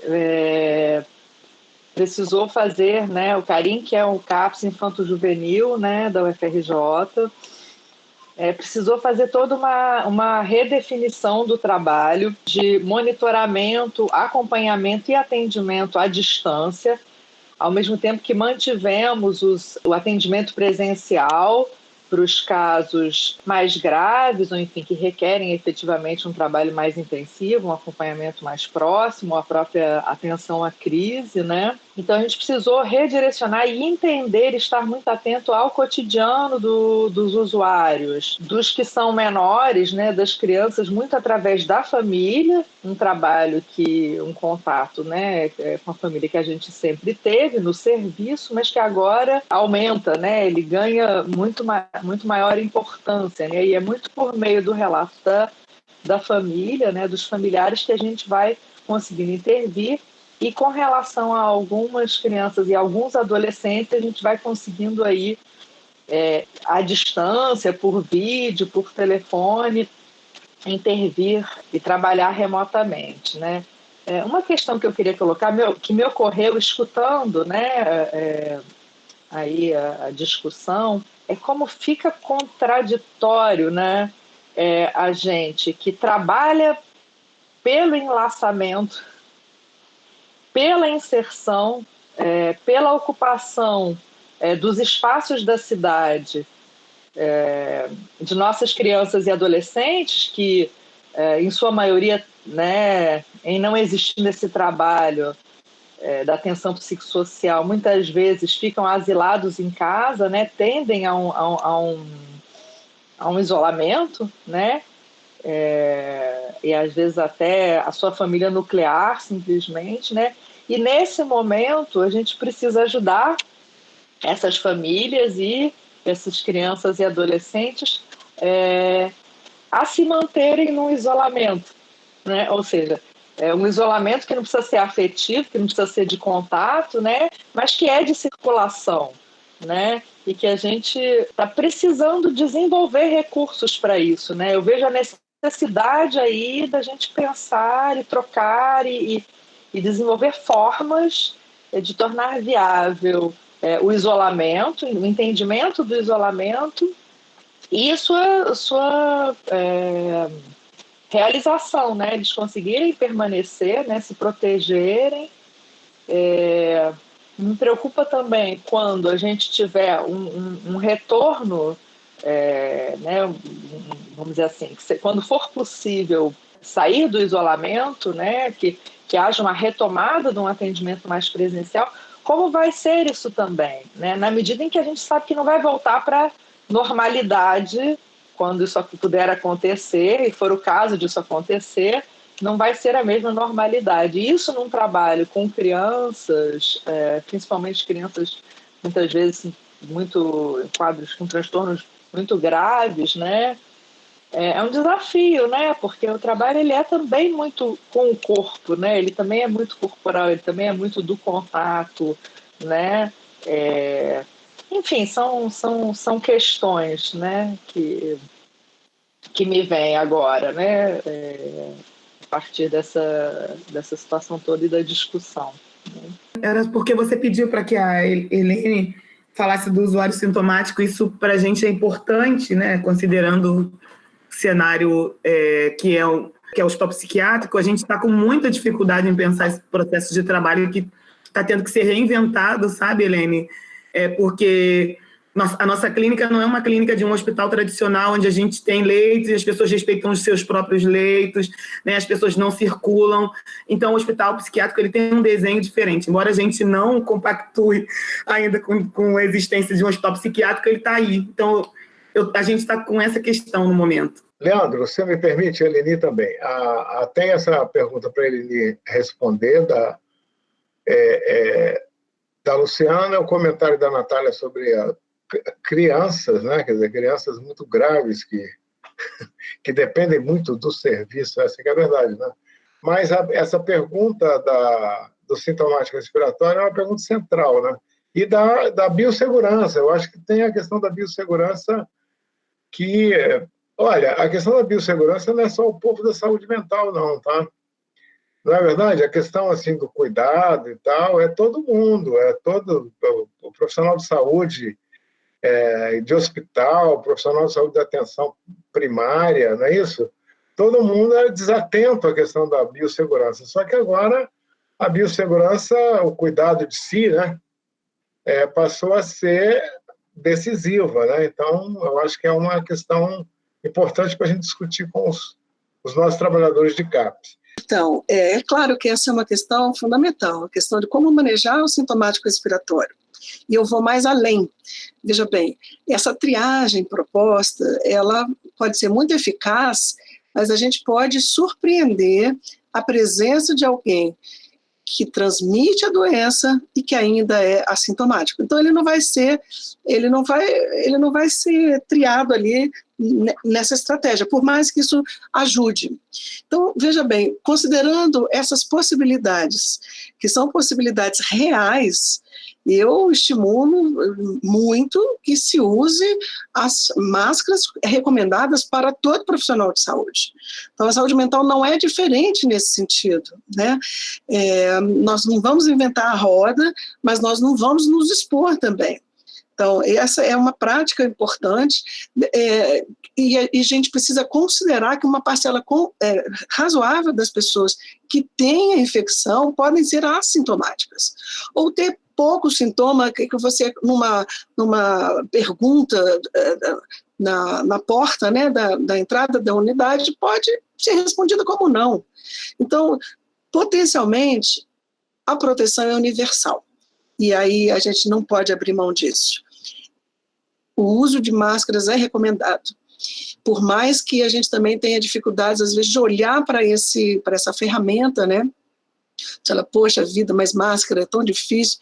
S12: precisou fazer, né, o CARIM, que é o CAPS Infanto-Juvenil, né, da UFRJ, precisou fazer toda uma redefinição do trabalho de monitoramento, acompanhamento e atendimento à distância, ao mesmo tempo que mantivemos o atendimento presencial para os casos mais graves, ou enfim, que requerem efetivamente um trabalho mais intensivo, um acompanhamento mais próximo, a própria atenção à crise, né? Então a gente precisou redirecionar e entender, estar muito atento ao cotidiano dos usuários, dos que são menores, né, das crianças, muito através da família, um contato, né, com a família que a gente sempre teve no serviço, mas que agora aumenta, né, ele ganha muito maior importância, né, e é muito por meio do relato da família, né, dos familiares, que a gente vai conseguindo intervir. E com relação a algumas crianças e alguns adolescentes, a gente vai conseguindo aí, à distância, por vídeo, por telefone, intervir e trabalhar remotamente, né? Uma questão que eu queria colocar, que me ocorreu escutando, né, aí a discussão, é como fica contraditório, né, a gente que trabalha pelo enlaçamento, pela inserção, pela ocupação dos espaços da cidade, de nossas crianças e adolescentes, que, em sua maioria, né, em não existindo esse trabalho da atenção psicossocial, muitas vezes ficam asilados em casa, né, tendem a um isolamento, né, e às vezes até a sua família nuclear, simplesmente, né? E nesse momento a gente precisa ajudar essas famílias e essas crianças e adolescentes a se manterem no isolamento, né? Ou seja, um isolamento que não precisa ser afetivo, que não precisa ser de contato, né? Mas que é de circulação, né? E que a gente está precisando desenvolver recursos para isso, né? Eu vejo a necessidade aí da gente pensar e trocar e desenvolver formas de tornar viável o isolamento, o entendimento do isolamento e sua realização, né? Eles conseguirem permanecer, né? Se protegerem. Me preocupa também quando a gente tiver um retorno, né? Vamos dizer assim, quando for possível sair do isolamento, né? Que haja uma retomada de um atendimento mais presencial, como vai ser isso também, né? Na medida em que a gente sabe que não vai voltar para normalidade quando isso puder acontecer, e for o caso disso acontecer, não vai ser a mesma normalidade. Isso num trabalho com crianças, principalmente crianças, muitas vezes, muito em quadros com transtornos muito graves, né? É um desafio, né? Porque o trabalho ele é também muito com o corpo, né? Ele também é muito corporal, ele também é muito do contato, né? Enfim, são questões, né? que me vêm agora, né? A partir dessa situação toda e da discussão. Né?
S13: Era porque você pediu para que a Helene falasse do usuário sintomático. Isso para a gente é importante, né? Considerando cenário que é o hospital psiquiátrico, a gente está com muita dificuldade em pensar esse processo de trabalho que está tendo que ser reinventado, sabe, Helene? Porque a nossa clínica não é uma clínica de um hospital tradicional, onde a gente tem leitos e as pessoas respeitam os seus próprios leitos, né? As pessoas não circulam. Então, o hospital psiquiátrico ele tem um desenho diferente. Embora a gente não compactue ainda com a existência de um hospital psiquiátrico, ele está aí. Então, a gente está com essa questão no momento.
S1: Leandro, você me permite, a Eleni também. Tem essa pergunta para a Eleni responder da Luciana, o comentário da Natália sobre crianças, né? Quer dizer, crianças muito graves que dependem muito do serviço, essa que é a verdade, né? Mas essa pergunta do sintomático respiratório é uma pergunta central, né? E da biossegurança. Eu acho que tem a questão da biossegurança que... Olha, a questão da biossegurança não é só o povo da saúde mental, não, tá? Não é verdade? A questão, assim, do cuidado e tal, é todo mundo, é todo o profissional de saúde, de hospital, profissional de saúde de atenção primária, não é isso? Todo mundo é desatento à questão da biossegurança. Só que agora a biossegurança, o cuidado de si, né, passou a ser decisiva, né? Então, eu acho que é uma questão importante para a gente discutir com os nossos trabalhadores de CAPS.
S2: Então, é claro que essa é uma questão fundamental, a questão de como manejar o sintomático respiratório. E eu vou mais além. Veja bem, essa triagem proposta, ela pode ser muito eficaz, mas a gente pode surpreender a presença de alguém que transmite a doença e que ainda é assintomático. Então ele não vai ser triado ali nessa estratégia, por mais que isso ajude. Então, veja bem, considerando essas possibilidades, que são possibilidades reais, eu estimulo muito que se use as máscaras recomendadas para todo profissional de saúde. Então, a saúde mental não é diferente nesse sentido, né? Nós não vamos inventar a roda, mas nós não vamos nos expor também. Então, essa é uma prática importante e a gente precisa considerar que uma parcela razoável das pessoas que têm a infecção podem ser assintomáticas ou ter pouco sintoma que você, numa pergunta na porta, né, da entrada da unidade, pode ser respondida como não. Então, potencialmente, a proteção é universal. E aí a gente não pode abrir mão disso. O uso de máscaras é recomendado. Por mais que a gente também tenha dificuldades, às vezes, de olhar para essa ferramenta, né? Ela, poxa vida, mas máscara é tão difícil.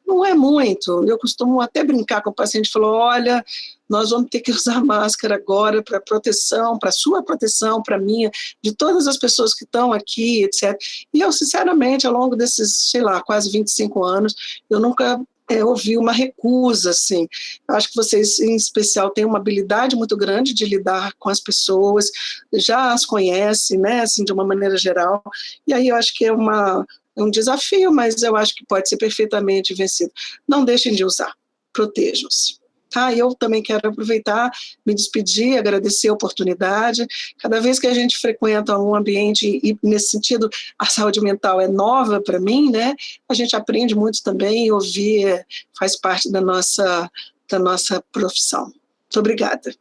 S2: Não é muito. Eu costumo até brincar com o paciente e falar, olha, nós vamos ter que usar máscara agora para proteção, para sua proteção, para minha, de todas as pessoas que estão aqui, etc. E eu, sinceramente, ao longo desses, sei lá, quase 25 anos, eu nunca ouvi uma recusa, assim. Eu acho que vocês, em especial, têm uma habilidade muito grande de lidar com as pessoas, já as conhecem, né, assim, de uma maneira geral, e aí eu acho que é um desafio, mas eu acho que pode ser perfeitamente vencido. Não deixem de usar, protejam-se. Tá? Eu também quero aproveitar, me despedir, agradecer a oportunidade. Cada vez que a gente frequenta um ambiente, e nesse sentido a saúde mental é nova para mim, né? A gente aprende muito também, e ouvir faz parte da nossa profissão. Muito obrigada.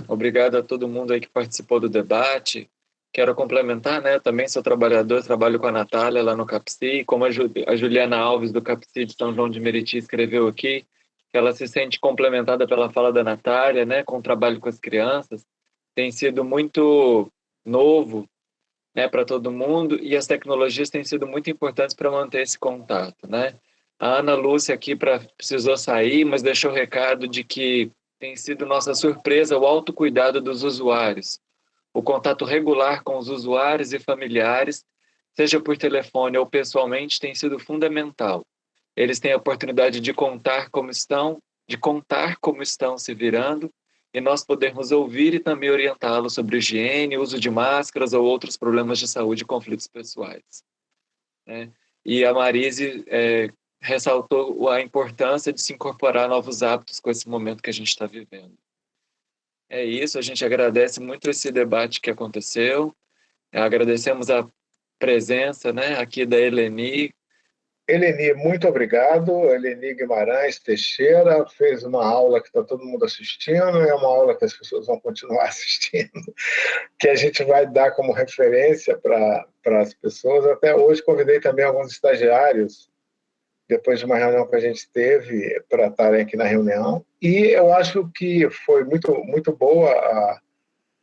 S7: Obrigado a todo mundo aí que participou do debate. Quero complementar, né? Também sou trabalhador, trabalho com a Natália lá no CAPCI, como a Juliana Alves do CAPCI de São João de Meriti escreveu aqui, que ela se sente complementada pela fala da Natália, né? Com o trabalho com as crianças. Tem sido muito novo, né, para todo mundo, e as tecnologias têm sido muito importantes para manter esse contato, né? A Ana Lúcia aqui precisou sair, mas deixou o recado de que tem sido nossa surpresa o autocuidado dos usuários. O contato regular com os usuários e familiares, seja por telefone ou pessoalmente, tem sido fundamental. Eles têm a oportunidade de contar como estão se virando, e nós podermos ouvir e também orientá-los sobre higiene, uso de máscaras ou outros problemas de saúde e conflitos pessoais. Né? E a Marise ressaltou a importância de se incorporar novos hábitos com esse momento que a gente está vivendo. É isso, a gente agradece muito esse debate que aconteceu, agradecemos a presença, né, aqui da Eleni.
S1: Eleni, muito obrigado. Eleni Guimarães Teixeira fez uma aula que está todo mundo assistindo, é uma aula que as pessoas vão continuar assistindo, que a gente vai dar como referência para as pessoas. Até hoje convidei também alguns estagiários, depois de uma reunião que a gente teve, para estarem aqui na reunião. E eu acho que foi muito boa,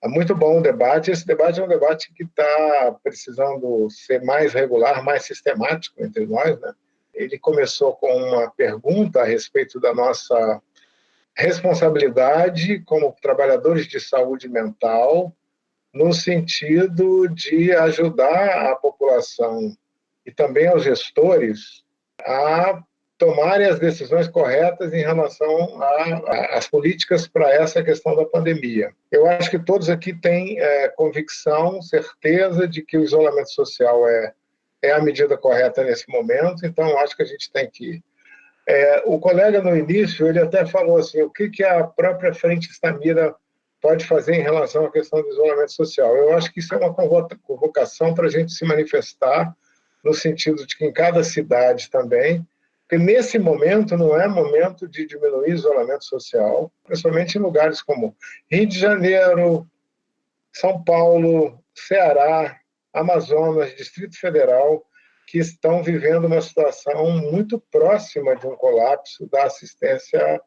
S1: muito bom o debate. Esse debate é um debate que está precisando ser mais regular, mais sistemático entre nós, né? Ele começou com uma pergunta a respeito da nossa responsabilidade como trabalhadores de saúde mental, no sentido de ajudar a população e também aos gestores a tomarem as decisões corretas em relação às políticas para essa questão da pandemia. Eu acho que todos aqui têm convicção, certeza de que o isolamento social é a medida correta nesse momento, então acho que a gente tem que... o colega, no início, ele até falou assim, o que a própria Frente Estamira pode fazer em relação à questão do isolamento social. Eu acho que isso é uma convocação para a gente se manifestar, no sentido de que em cada cidade também, porque nesse momento não é momento de diminuir o isolamento social, principalmente em lugares como Rio de Janeiro, São Paulo, Ceará, Amazonas, Distrito Federal, que estão vivendo uma situação muito próxima de um colapso da assistência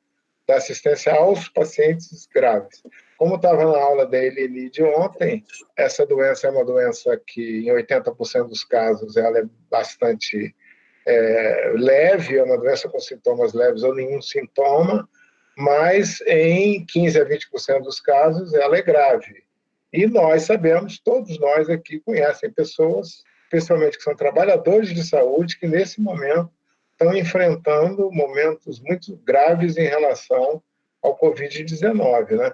S1: aos pacientes graves. Como estava na aula da Eleni de ontem, essa doença é uma doença que, em 80% dos casos, ela é bastante leve, é uma doença com sintomas leves ou nenhum sintoma, mas em 15% a 20% dos casos ela é grave. E nós sabemos, todos nós aqui conhecem pessoas, especialmente que são trabalhadores de saúde, que nesse momento estão enfrentando momentos muito graves em relação ao Covid-19, né?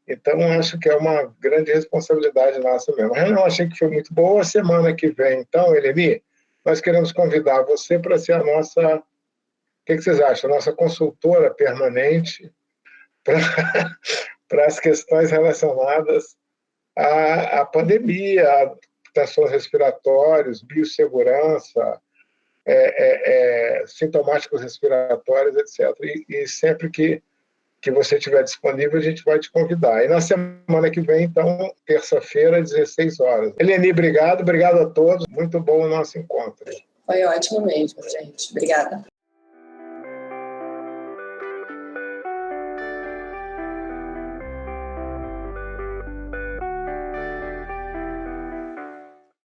S1: Então, acho que é uma grande responsabilidade nossa mesmo. Eu achei que foi muito boa. A semana que vem, então, Eleni, nós queremos convidar você para ser a nossa... O que vocês acham? A nossa consultora permanente para as questões relacionadas à pandemia, a transtornos respiratórios, biossegurança, sintomáticos respiratórios, etc. E sempre que você estiver disponível, a gente vai te convidar. E na semana que vem, então, terça-feira, 16 horas. Eleni, obrigado a todos. Muito bom o nosso encontro.
S8: Foi ótimo mesmo, gente. Obrigada.